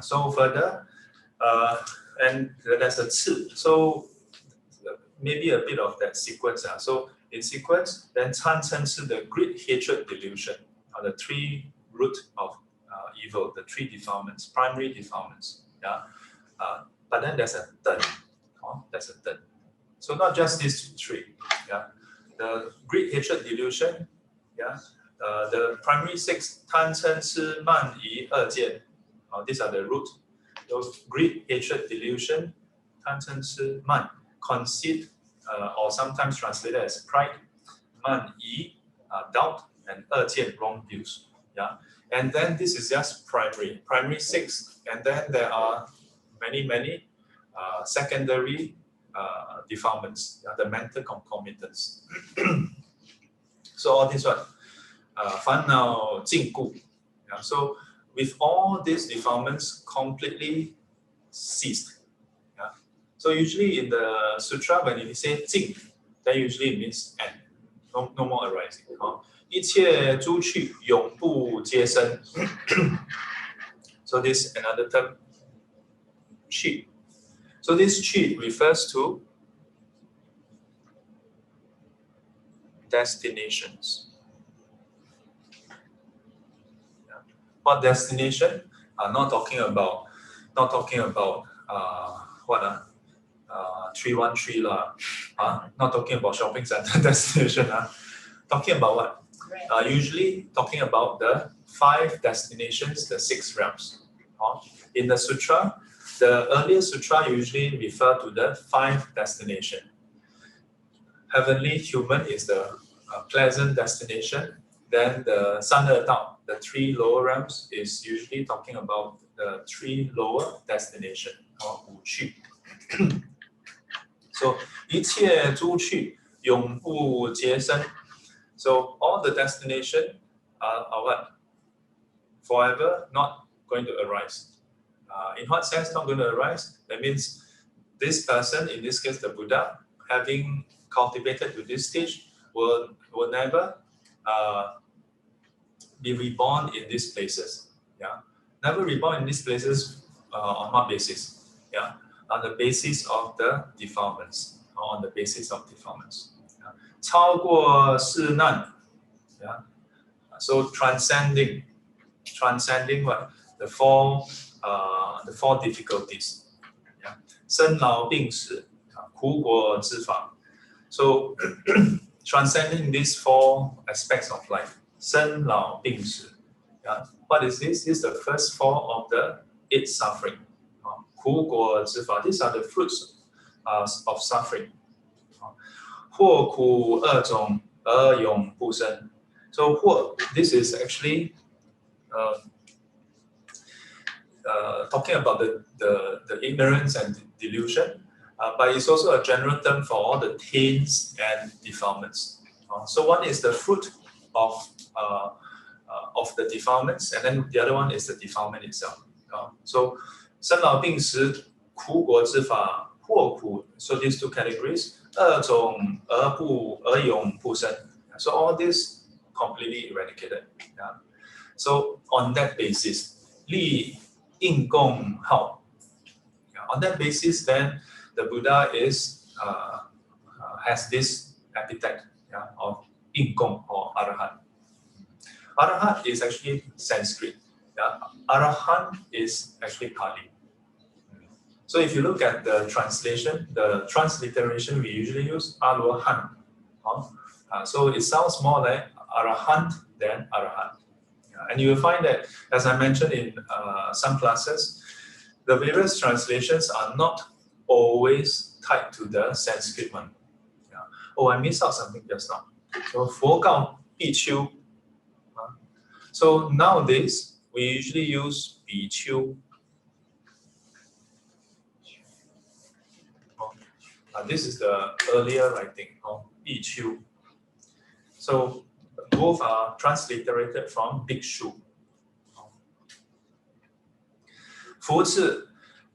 So further, and there's a 痴. So maybe a bit of that sequence. So in sequence, then 贪嗔痴, the greed, hatred, delusion are the 3 root of evil, the 3 defilements, primary defilements. Yeah, but then there's a third. There's a third. So not just these 3. Yeah, the greed, hatred, delusion. Yeah. The primary 6, 贪嗔痴慢疑二见. These are the root. Those greed, hatred, delusion, 贪嗔痴慢, conceit, or sometimes translated as pride, 慢疑, doubt, and 二见, wrong views. Yeah, and then this is just primary 6, and then there are many secondary defilements, the mental concomitants. So all these what? 烦恼禁锢. So with all these defilements completely ceased. Yeah? So usually in the sutra, when you say 禁, then usually it means end. No more arising. 一切诸趣永不皆生. So this is another term, 趣. So this 趣 refers to destinations. What destination? Not talking about 313 lah. Not talking about shopping center destination. Talking about what? usually talking about the 5 destinations, the 6 realms. In the sutra, the earlier sutra usually refer to the 5 destination. Heavenly human is the pleasant destination. Then the San'er Dao, the 3 lower realms, is usually talking about the 3 lower destination, or 五趣. So 一切诸趣永不结生. So all the destination are what? Forever not going to arise. In what sense not going to arise? That means this person, in this case the Buddha, having cultivated to this stage, will never be reborn in these places. Yeah, never reborn in these places on what basis? Yeah, on the basis of the defilements. On the basis of defilements. 超过世难. Yeah, so transcending what? The 4 difficulties. Yeah, 生老病死, 苦果之法. So transcending these 4 aspects of life. 生老病死. Yeah, what is this? This is the first 4 of the 8 suffering. 苦果之法. These are the fruits of suffering. 祸苦2种而永不生. So this is actually talking about the ignorance and delusion, but it's also a general term for all the taints and defilements. So one is the fruit of the defilements, and then the other one is the defilement itself. So 生老病死苦果之法祸苦. So these 2 categories. 2种而永不生. So all this completely eradicated. Yeah. So on that basis, 立应供好. On that basis, then the Buddha has this epithet, yeah, of 应供 or Arahant. Arahant is actually Sanskrit. Yeah. Arahant is actually Pali. So if you look at the translation, the transliteration we usually use, Arahant. So it sounds more like Arahant than Arahant. And you will find that, as I mentioned in some classes, the various translations are not always tied to the Sanskrit one. Yeah. Oh, I missed out something just now. So 佛告比丘. So nowadays, we usually use 比丘. This is the earlier writing of 比丘. So both are transliterated from bhikshu. 福赐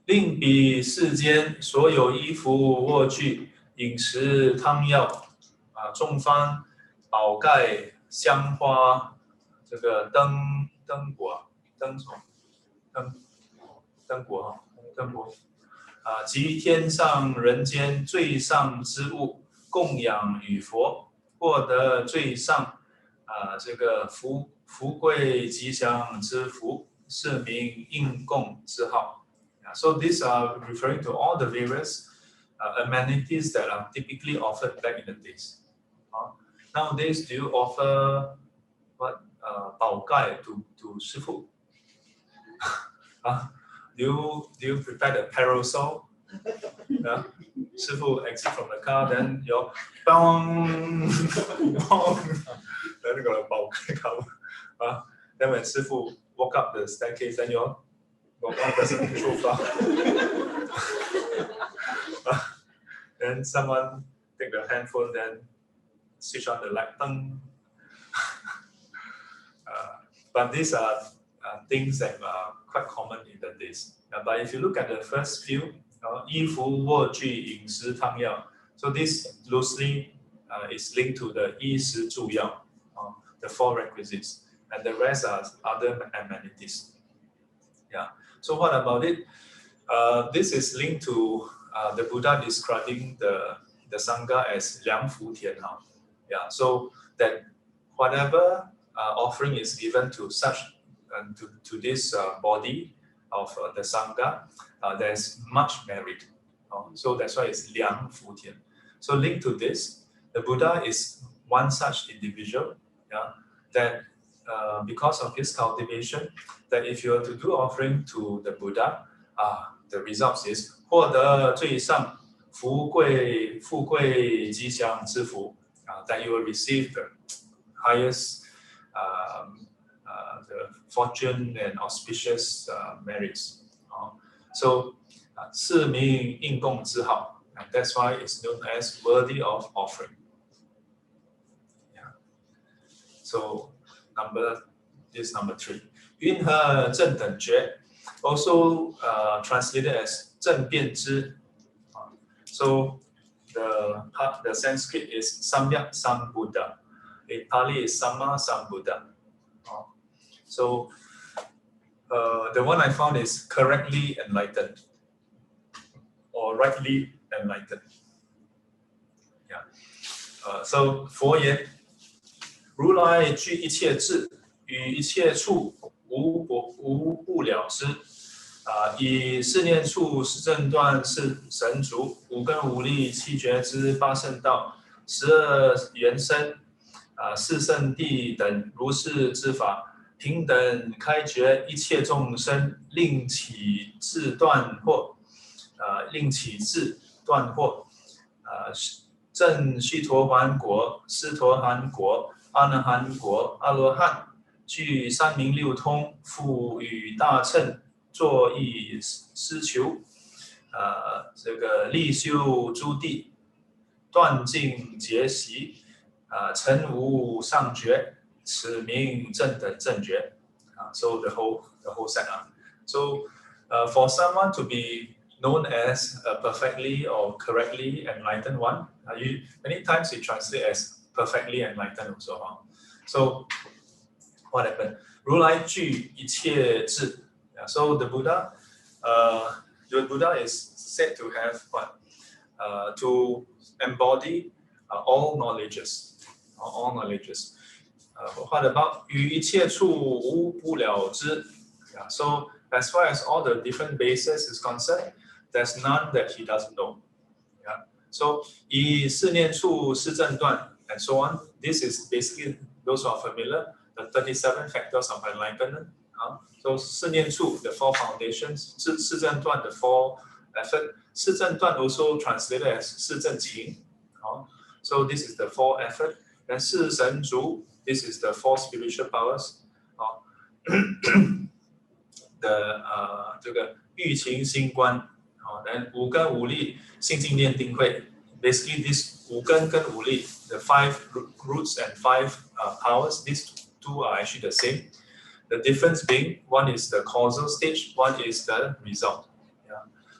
令彼世间所有衣服卧具饮食汤药众方宝盖香花这个灯果及天上人间最上之物供养与佛获得最上这个福贵吉祥之福是名应供之号。So these are referring to all the various amenities that are typically offered back in the days. Nowadays, do you offer what 宝盖 to 师父? Do you prepare the parasol? Sư父 exit from the car, then you bong, then you got a 宝盖 cover. Then when 师父 walk up the staircase, then you walk up the sofa. Then someone take the handphone, then switch on the light. But these are things that are quite common in the days. But if you look at the first few, 衣服卧具饮食汤药, so this loosely is linked to the 衣食住药, the 4 requisites, and the rest are other amenities. Yeah. So what about it? This is linked to the Buddha describing the Sangha as 良福田. Yeah. So that whatever offering is given to such to this body of the Sangha, there's much merit. So that's why it's 良福田. So linked to this, the Buddha is one such individual, yeah, that because of his cultivation, that if you are to do offering to the Buddha, the results is 获得最上富贵富贵吉祥之福 that you will receive the highest the fortune and auspicious merits. So 是名应供之好 and that's why it's known as worthy of offering. Yeah. So this number 3. 云何正等觉 also translated as 正遍知 so the Sanskrit is Samyak Sambuddha. In Pali is Samma Sambuddha. So the one I found is correctly enlightened or rightly enlightened. Yeah. So 佛言，如来具一切智，与一切处无不了知。以四念处、十正断、四神足、五根五力、七觉支、八圣道、12缘生、四圣谛等如是之法，平等开觉一切众生，令起智断惑，正须陀洹果、斯陀含果、阿那含果、阿罗汉，具三明六通，复与大乘。作意施求，这个立修诸地，断尽结习，成无上觉，此名正等正觉。So the whole set. So for someone to be known as a perfectly or correctly enlightened one, many times we translate as perfectly enlightened also. So what happened? 如来具一切智。So the Buddha is said to have what? To embody all knowledges. What about 于一切处无不了知? So as far as all the different bases is concerned, there's none that he doesn't know. So 以四念处、四正断 and so on. This is basically those who are familiar, the 37 factors of enlightenment. So 四念处, the 4 foundations, 四正断, the 4 effort. 四正断 also translated as 四正勤. So this is the 4 effort. And 四神足, this is the 4 spiritual powers. The 欲勤心观. Then 五根五力, 信静念定慧. Basically, this 五根跟五力, the 5 roots and 5 powers, these two are actually the same. The difference being, one is the causal stage, one is the result.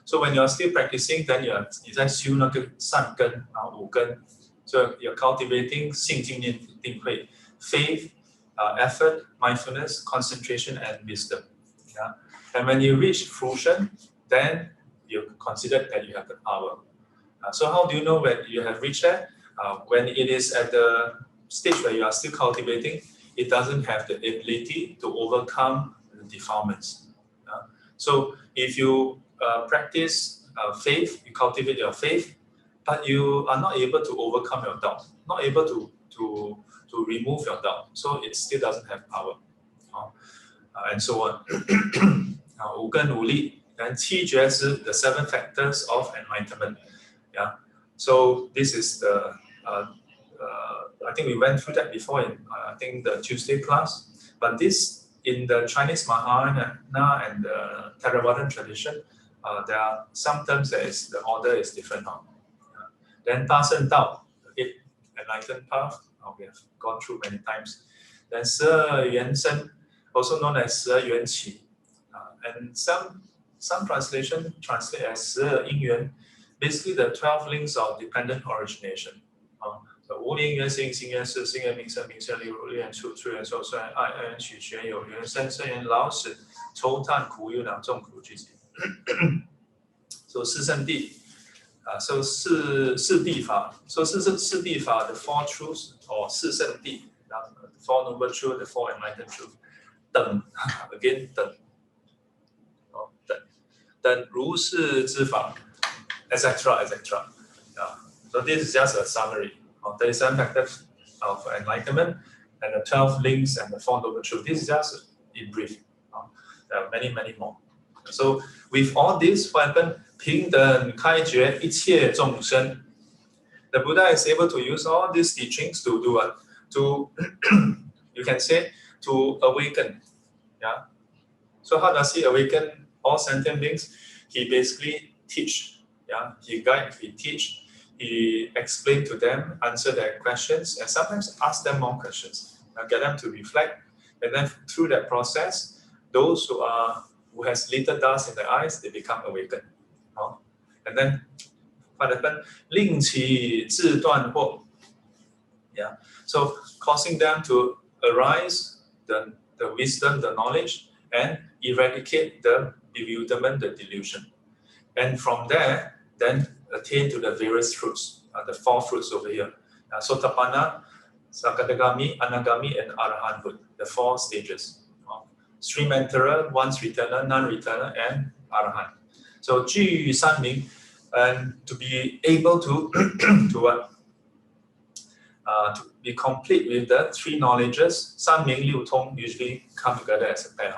So when you're still practicing, then 你在修那个善根，五根。So you're cultivating 信静念定慧, faith, effort, mindfulness, concentration, and wisdom. And when you reach fruition, then you consider that you have the power. So how do you know when you have reached that? When it is at the stage where you are still cultivating, it doesn't have the ability to overcome the defilements. So if you practice faith, you cultivate your faith, but you are not able to overcome your doubt, not able to remove your doubt, so it still doesn't have power. And so on. 五根五力 and 七觉支, the 7 factors of enlightenment. So this is the I think we went through that before in I think the Tuesday class. But this in the Chinese Mahayana and the Theravadan tradition, there are some terms that the order is different. Then 八圣道, the 8 enlightened path, we have gone through many times. Then 12缘生, also known as 12缘起, and some translation translate as 12因缘, basically the 12 links of dependent origination. So 无因缘行，行缘事，行缘名生，名生利，利缘处，处缘受，受缘爱，爱缘取，取缘有，缘生，生缘老死，愁叹苦忧恼，众苦聚集。So 四圣谛, so 四谛法, so 四谛法, the 4 truths or 四圣谛, the 4 noble truths, the 4 enlightened truths. 等 again 等, 等如是之法, etc. So this is just a summary of 37 factors of enlightenment, and the 12 links and the 4 noble truth. This is just in brief. There are many, many more. So with all this, what happened? 平等开觉一切众生. The Buddha is able to use all these teachings to do what? To you can say to awaken. Yeah. So how does he awaken all sentient beings? He basically teach. Yeah. He guide. He teach. He explain to them, answer their questions, and sometimes ask them more questions. Get them to reflect, and then through that process, those who has little dust in their eyes, they become awakened. And then what happened? 令其自断惑. Yeah. So causing them to arise the wisdom, the knowledge, and eradicate the bewilderment, the delusion. And from there, then attain to the various fruits, the 4 fruits over here. Sotapanna, Sakadagami, Anagami, and Arahanthood, the 4 stages. Stream enterer, once returner, non-returner, and Arahant. So 具三明, and to be able to to what? To be complete with the 3 knowledges, 三明六通 usually come together as a pair.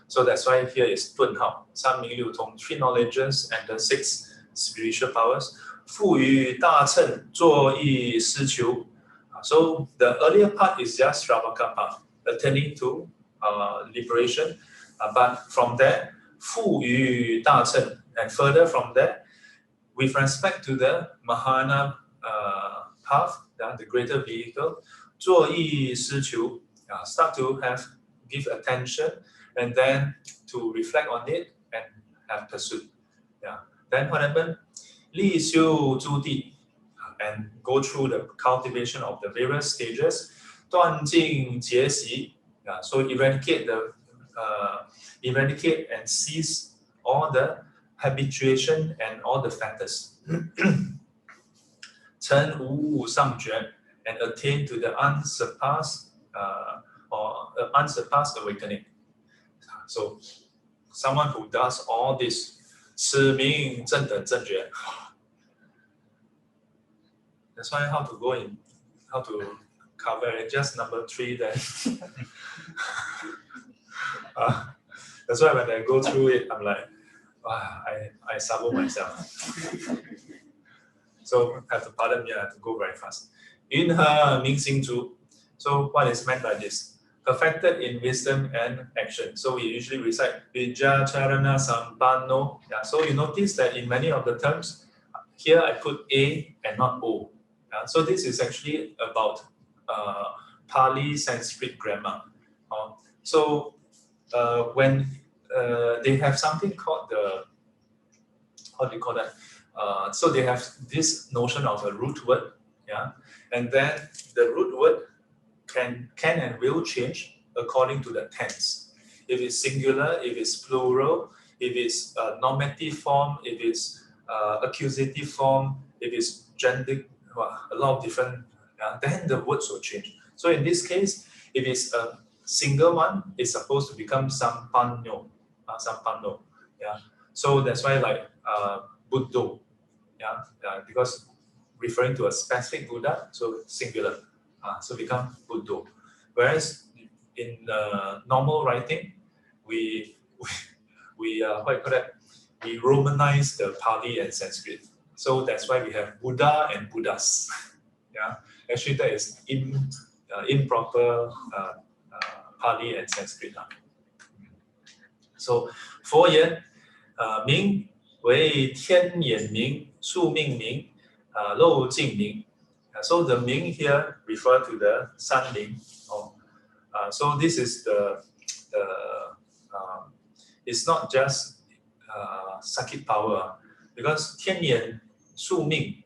So that's why here is 顿号, 三明六通, 3 knowledges and the 6 spiritual powers. 赋予大乘作意施求. So the earlier part is just Shravaka part, attaining to liberation. But from there, 赋予大乘, and further from there, with respect to the Mahana path, the greater vehicle, 作意施求, start to give attention, and then to reflect on it and have pursuit. Yeah. Then what happened? 立修诸地, and go through the cultivation of the various stages. 断尽结习, so eradicate and cease all the habituation and all the fetters. 成无物上觉, and attain to the unsurpassed awakening. So someone who does all this, 此名正等正觉. That's why how to cover it, just number 3 then. That's why when I go through it, I'm like, I sabo myself. So have to pardon me, I have to go very fast. 云何明行足? So what is meant by this? Perfected in wisdom and action. So we usually recite Vijja Charana Sampanno. Yeah, so you notice that in many of the terms, here I put A and not O. So this is actually about Pali Sanskrit grammar. So when they have something called the, how do you call that? So they have this notion of a root word, yeah, and then the root word can and will change according to the tense. If it's singular, if it's plural, if it's normative form, if it's accusative form, if it's gender, a lot of different, then the words will change. So in this case, if it's a single one, it's supposed to become sampanno, yeah. So that's why like Buddho, yeah, because referring to a specific Buddha, so singular, so become Buddho. Whereas in normal writing, we what do you call that? We romanize the Pali and Sanskrit. So that's why we have Buddha and Buddhas. Yeah, actually that is improper Pali and Sanskrit. So 佛言名为天眼明、宿命明、漏尽明. So the Ming here refer to the Sun Ming. So this is it's not just psychic power, because 天眼、宿命,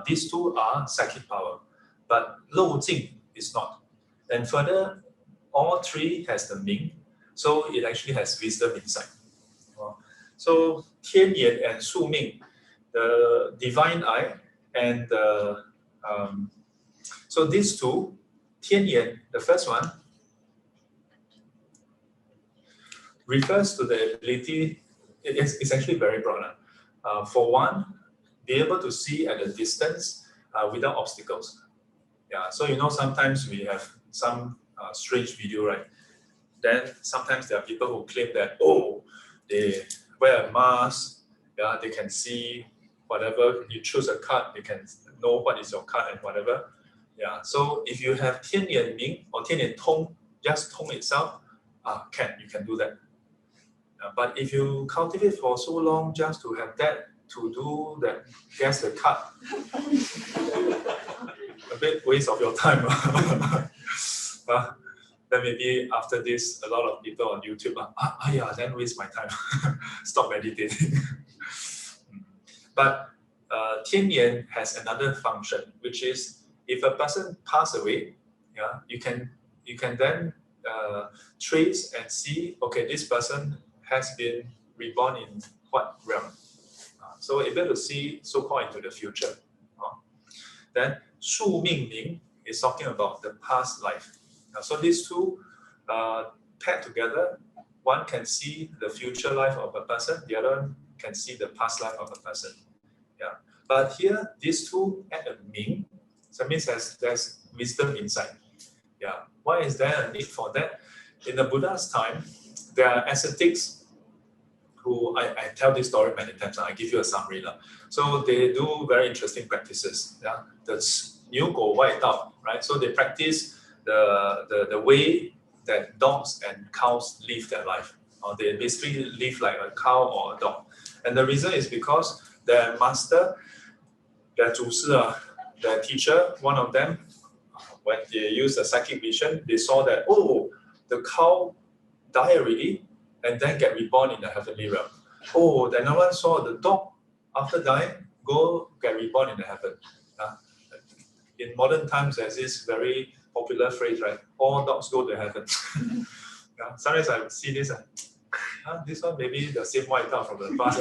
these 2 are psychic power, but 漏尽 is not. And further, all 3 has the Ming, so it actually has wisdom inside. So 天眼 and 宿命, the divine eye, and the so these 2, 天眼, the first one, refers to the ability, it's actually very broad. For one, be able to see at a distance without obstacles. Yeah, so you know sometimes we have some strange video, right? Then sometimes there are people who claim that, oh, they wear a mask, yeah, they can see whatever, you choose a card, they can know what is your card and whatever. Yeah, so if you have 天眼明 or 天眼通, just 通 itself, you can do that. But if you cultivate for so long just to have that, to do that, guess the card, a bit waste of your time. Then maybe after this, a lot of people on YouTube then waste my time. Stop meditating. But 天眼 has another function, which is if a person pass away, yeah, you can then trace and see, okay, this person has been reborn in what realm. So able to see so-called into the future. Then 宿命明 is talking about the past life. So these two paired together, one can see the future life of a person, the other one can see the past life of a person. Yeah. But here, these two add a ming, so that means there's wisdom inside. Yeah. Why is there a need for that? In the Buddha's time, there are ascetics who, I tell this story many times, I give you a summary. So they do very interesting practices. Yeah? That's 牛狗外道, right? So they practice the way that dogs and cows live their life. Or they basically live like a cow or a dog. And the reason is because their master, their 祖师, their teacher, one of them, when they used the psychic vision, they saw that, oh, the cow died already and then get reborn in the heavenly realm. Oh, then another one saw the dog, after dying, go get reborn in the heaven. In modern times, there's this very popular phrase, right? All dogs go to heaven. Sometimes I see this, this one maybe the same white dog from the past.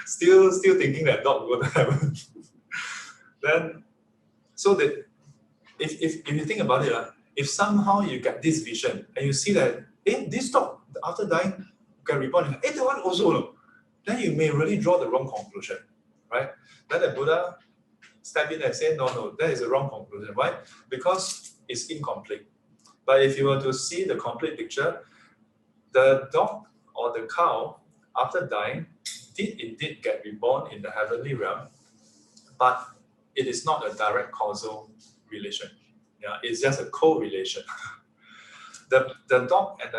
still thinking that dog go to heaven. Then, so that if you think about it, if somehow you get this vision and you see that, this dog after dying get reborn, that one also, no, then you may really draw the wrong conclusion, right? Then the Buddha step in and say, no, that is a wrong conclusion. Why? Because it's incomplete. But if you were to see the complete picture, the dog or the cow, after dying, did indeed get reborn in the heavenly realm, but it is not a direct causal relation. Yeah, it's just a correlation. The dog and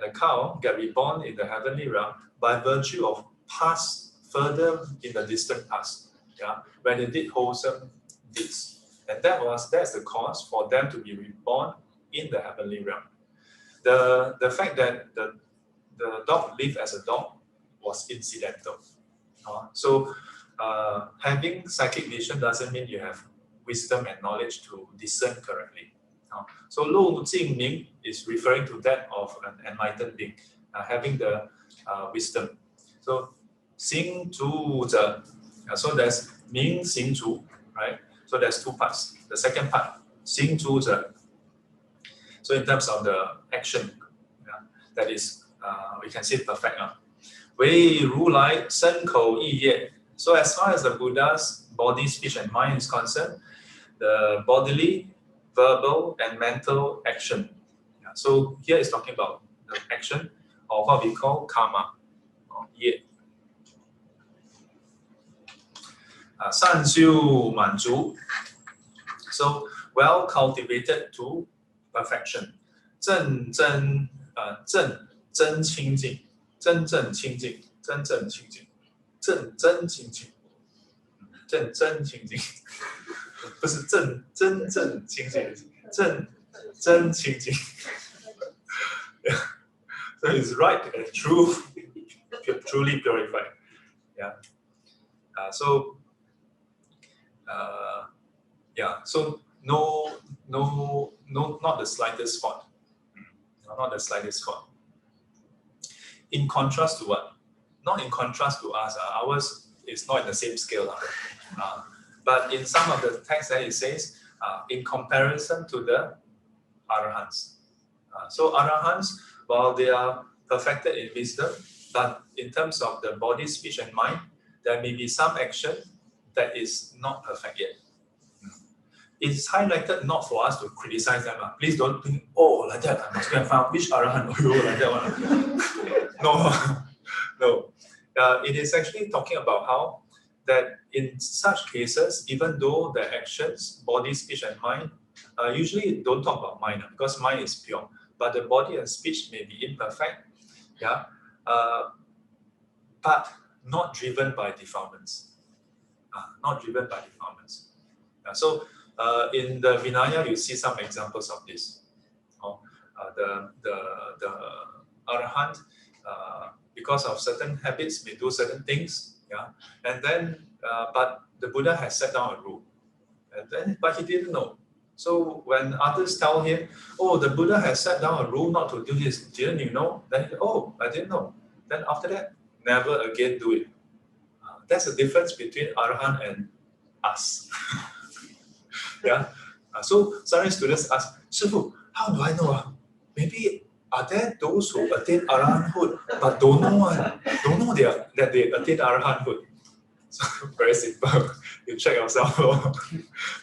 the cow get reborn in the heavenly realm by virtue of past, further in the distant past. Yeah, when they did wholesome deeds, and that's the cause for them to be reborn in the heavenly realm. The fact that the dog lived as a dog was incidental. So having psychic vision doesn't mean you have wisdom and knowledge to discern correctly. So 路径明 is referring to that of an enlightened being, having the wisdom. So 行足者, so there's 明行足, right? So there's two parts. The second part, 行足者. So in terms of the action, that is, we can say perfect. 为如来身口意业. So as far as the Buddha's body, speech, and mind is concerned, the bodily, verbal, and mental action. So here is talking about the action of what we call karma, or 业. 善修满足. So well cultivated to perfection. 真清净, 真正清净, 真正清净, 真清净, 真清净. 不是真正清净, 真清净. So it's right and true, truly purified. Yeah. So no, not the slightest fault. Not the slightest fault. In contrast to what? Not in contrast to us. Ours is not in the same scale. But in some of the texts that it says, in comparison to the Arahants. So Arahants, while they are perfected in wisdom, but in terms of the body, speech, and mind, there may be some action that is not perfect yet. it's highlighted not for us to criticize them. Please don't think, oh, like that, I must go and find which arahant, oh, like that one. No, no. It is actually talking about how that in such cases, even though the actions, body, speech, and mind, usually don't talk about mind because mind is pure, but the body and speech may be imperfect, yeah, but not driven by defilements. Not driven by defilements. So in the Vinaya, you see some examples of this. The arahant, because of certain habits, may do certain things, yeah, and then but the Buddha has set down a rule, and then but he didn't know. So when others tell him, oh, the Buddha has set down a rule not to do this, didn't you know? Then, oh, I didn't know. Then after that, never again do it. That's the difference between arahant and us. Yeah. So some students ask, Shifu, how do I know? Maybe are there those who attain arahanthood but don't know that they attain arahanthood? So very simple. You check yourself.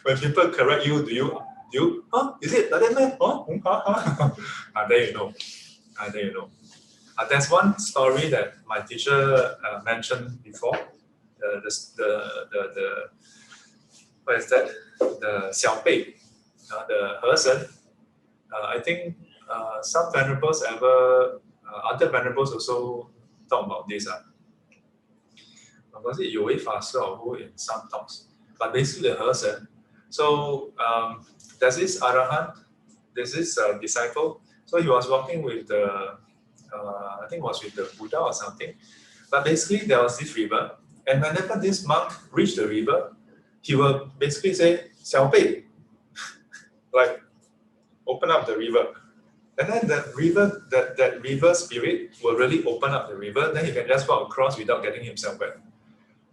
When people correct you, do you? Is it like that, man? There you know. There you know. There's one story that my teacher mentioned before. The what is that? The Xiao Bei, the He. I think some venerables other venerables also talk about this. Was it 有为法师 or who in some talks? But basically the He. So there's this arahant, there's this disciple. So he was walking with the, I think it was with the Buddha or something. But basically there was this river. And whenever this monk reached the river, he will basically say, 小贝, like, open up the river. And then that river spirit will really open up the river, then he can just walk across without getting himself wet.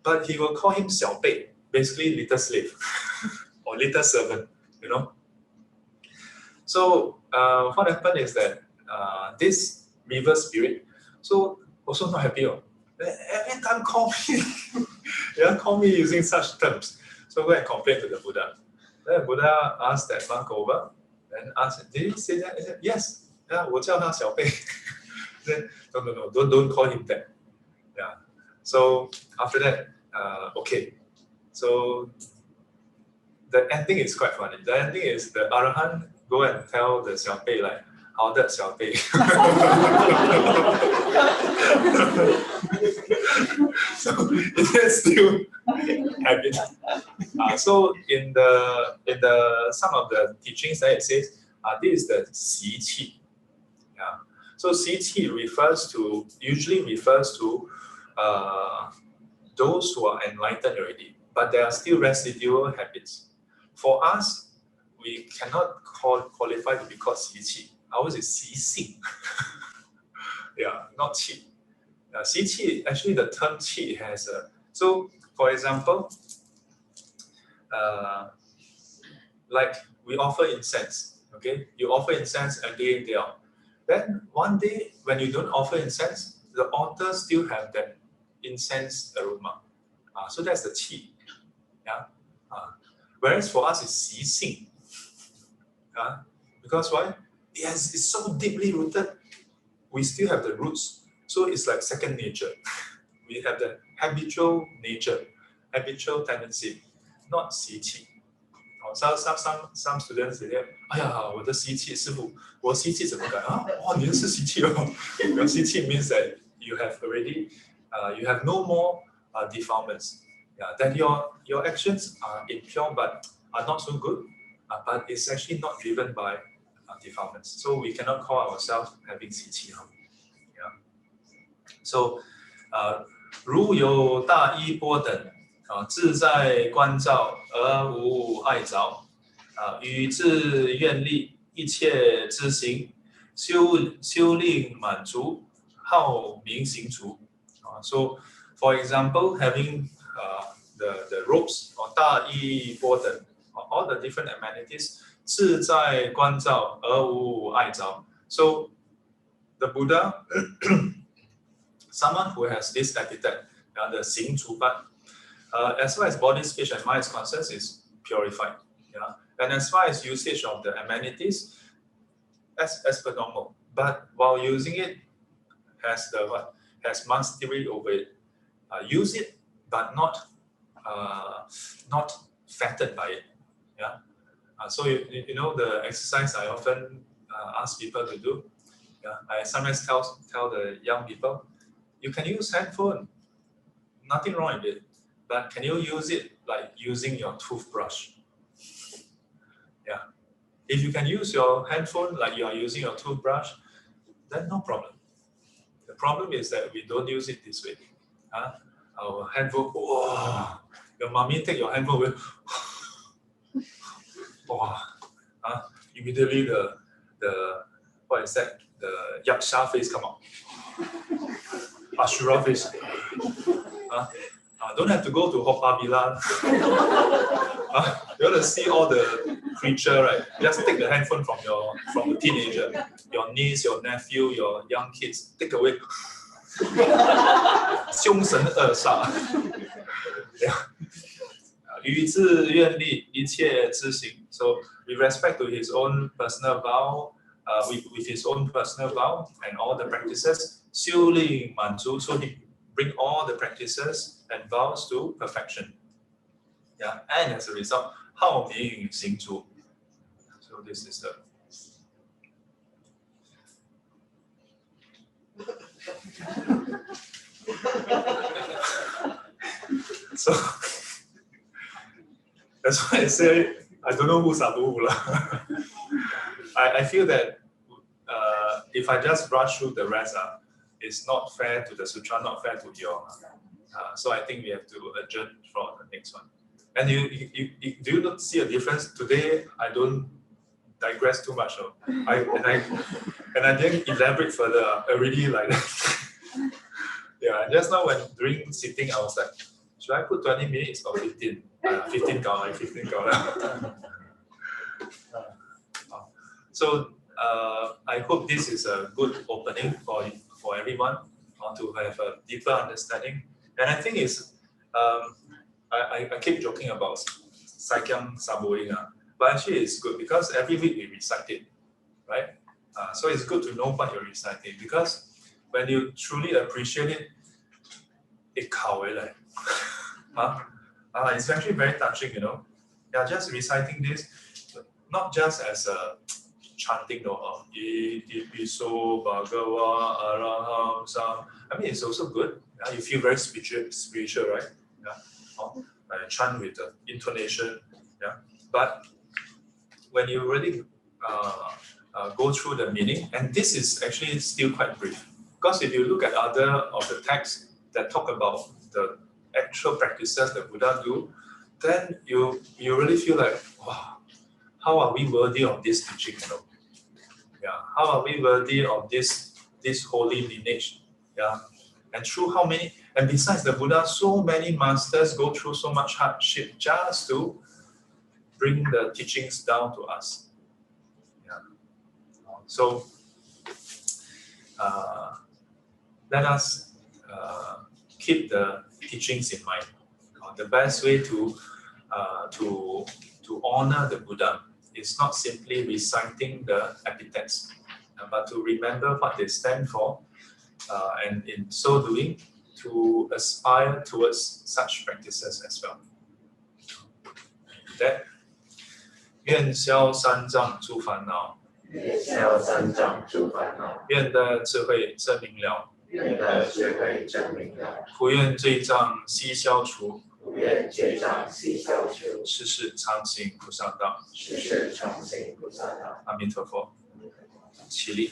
But he will call him 小贝, basically little slave or little servant, you know. So what happened is that this river spirit, so also not happy. Every time call me using such terms. So go and complain to the Buddha. Then the Buddha asked that monk over and asked, did he say that? He said, yes. Yeah, 我叫他小贝. Then no, don't call him that. Yeah. So after that, okay. So the ending is quite funny. The ending is the arahant go and tell the 小贝 like, 好的小贝. So it is still habit. So in the some of the teachings that it says, this is the 习气. Yeah. So 习气usually refers to those who are enlightened already, but there are still residual habits. For us, we cannot qualify to be called 习气. Ours is 习性. Yeah, not 气. 习气, actually the term 气 has a, so for example, like we offer incense, okay? You offer incense a day out. Then one day when you don't offer incense, the altar still have that incense aroma. So that's the 气. Yeah. Whereas for us it's 习性. Because why? Yes, it's so deeply rooted. We still have the roots. So it's like second nature. We have the habitual nature, habitual tendency, not 习气. Some students say, 哎呀，我的习气，师父，我习气怎么改啊？哦，你是习气哦。Your 习气 means that you have already, you have no more defilements. Yeah, that your actions are impure but are not so good, but it's actually not driven by defilements. So we cannot call ourselves having 习气. Yeah. So, 如有大依波等，自在观照而无碍着，与自愿力一切之行，修令满足，好名行足。So, for example, having the ropes or 大依波等, all the different amenities, 自在观照而无碍着. So, the Buddha, someone who has this epithet, the 行足班, as far as body, speech, and mind is concerned, is purified. Yeah? And as far as usage of the amenities, as per normal. But while using it, has the what? Has mastery over it. Use it, but not fattened by it. Yeah. So you know the exercise I often ask people to do. Yeah. I sometimes tell the young people, you can use handphone, nothing wrong with it, but can you use it like using your toothbrush? Yeah. If you can use your handphone like you are using your toothbrush, then no problem. The problem is that we don't use it this way. Our handphone, oh, your mommy take your handphone away, oh, immediately the what is that? The Yaksha face come out. Ashura face. Don't have to go to Haw Par Villa. You want to see all the creature, right? Just take the handphone from the teenager, your niece, your nephew, your young kids. Take away. 凶神恶煞。于自愿力，一切之行。So with respect to his own personal vow, with his own personal vow and all the practices, 修令满足, so he bring all the practices and vows to perfection. Yeah, and as a result, 好名行足. So this is the. So that's why I say I don't know who's Abu. I feel that if I just brush through the rest, it's not fair to the sutra, not fair to you. So I think we have to adjourn for the next one. And do you not see a difference? Today I don't digress too much. And I didn't elaborate further. Already like that. Yeah, just now when during sitting I was like, should I put 20 minutes or 15? 15 count, 15 count. So I hope this is a good opening for everyone to have a deeper understanding. And I think it's I keep joking about Saikyam Saboing, but actually it's good because every week we recite it, right? So it's good to know what you're reciting because when you truly appreciate it, it's actually very touching, you know. Yeah, just reciting this, not just as a chanting, Itipiso Bhagava Araham Sam. I mean, it's also good. You feel very spiritual, right? Yeah. Chant with the intonation. Yeah. But when you really go through the meaning, and this is actually still quite brief, because if you look at other of the texts that talk about the actual practices that Buddha do, then you really feel like, wow, how are we worthy of this teaching? You know? Yeah, how are we worthy of this holy lineage? Yeah, and through how many? And besides the Buddha, so many masters go through so much hardship just to bring the teachings down to us. Yeah. So let us keep the teachings in mind. The best way to honor the Buddha is not simply reciting the epithets, but to remember what they stand for, and in so doing, to aspire towards such practices as well. That 愿消三障诸烦恼，愿得智慧真明了。普愿罪障悉消除，世世常行菩萨道。阿弥陀佛，起立。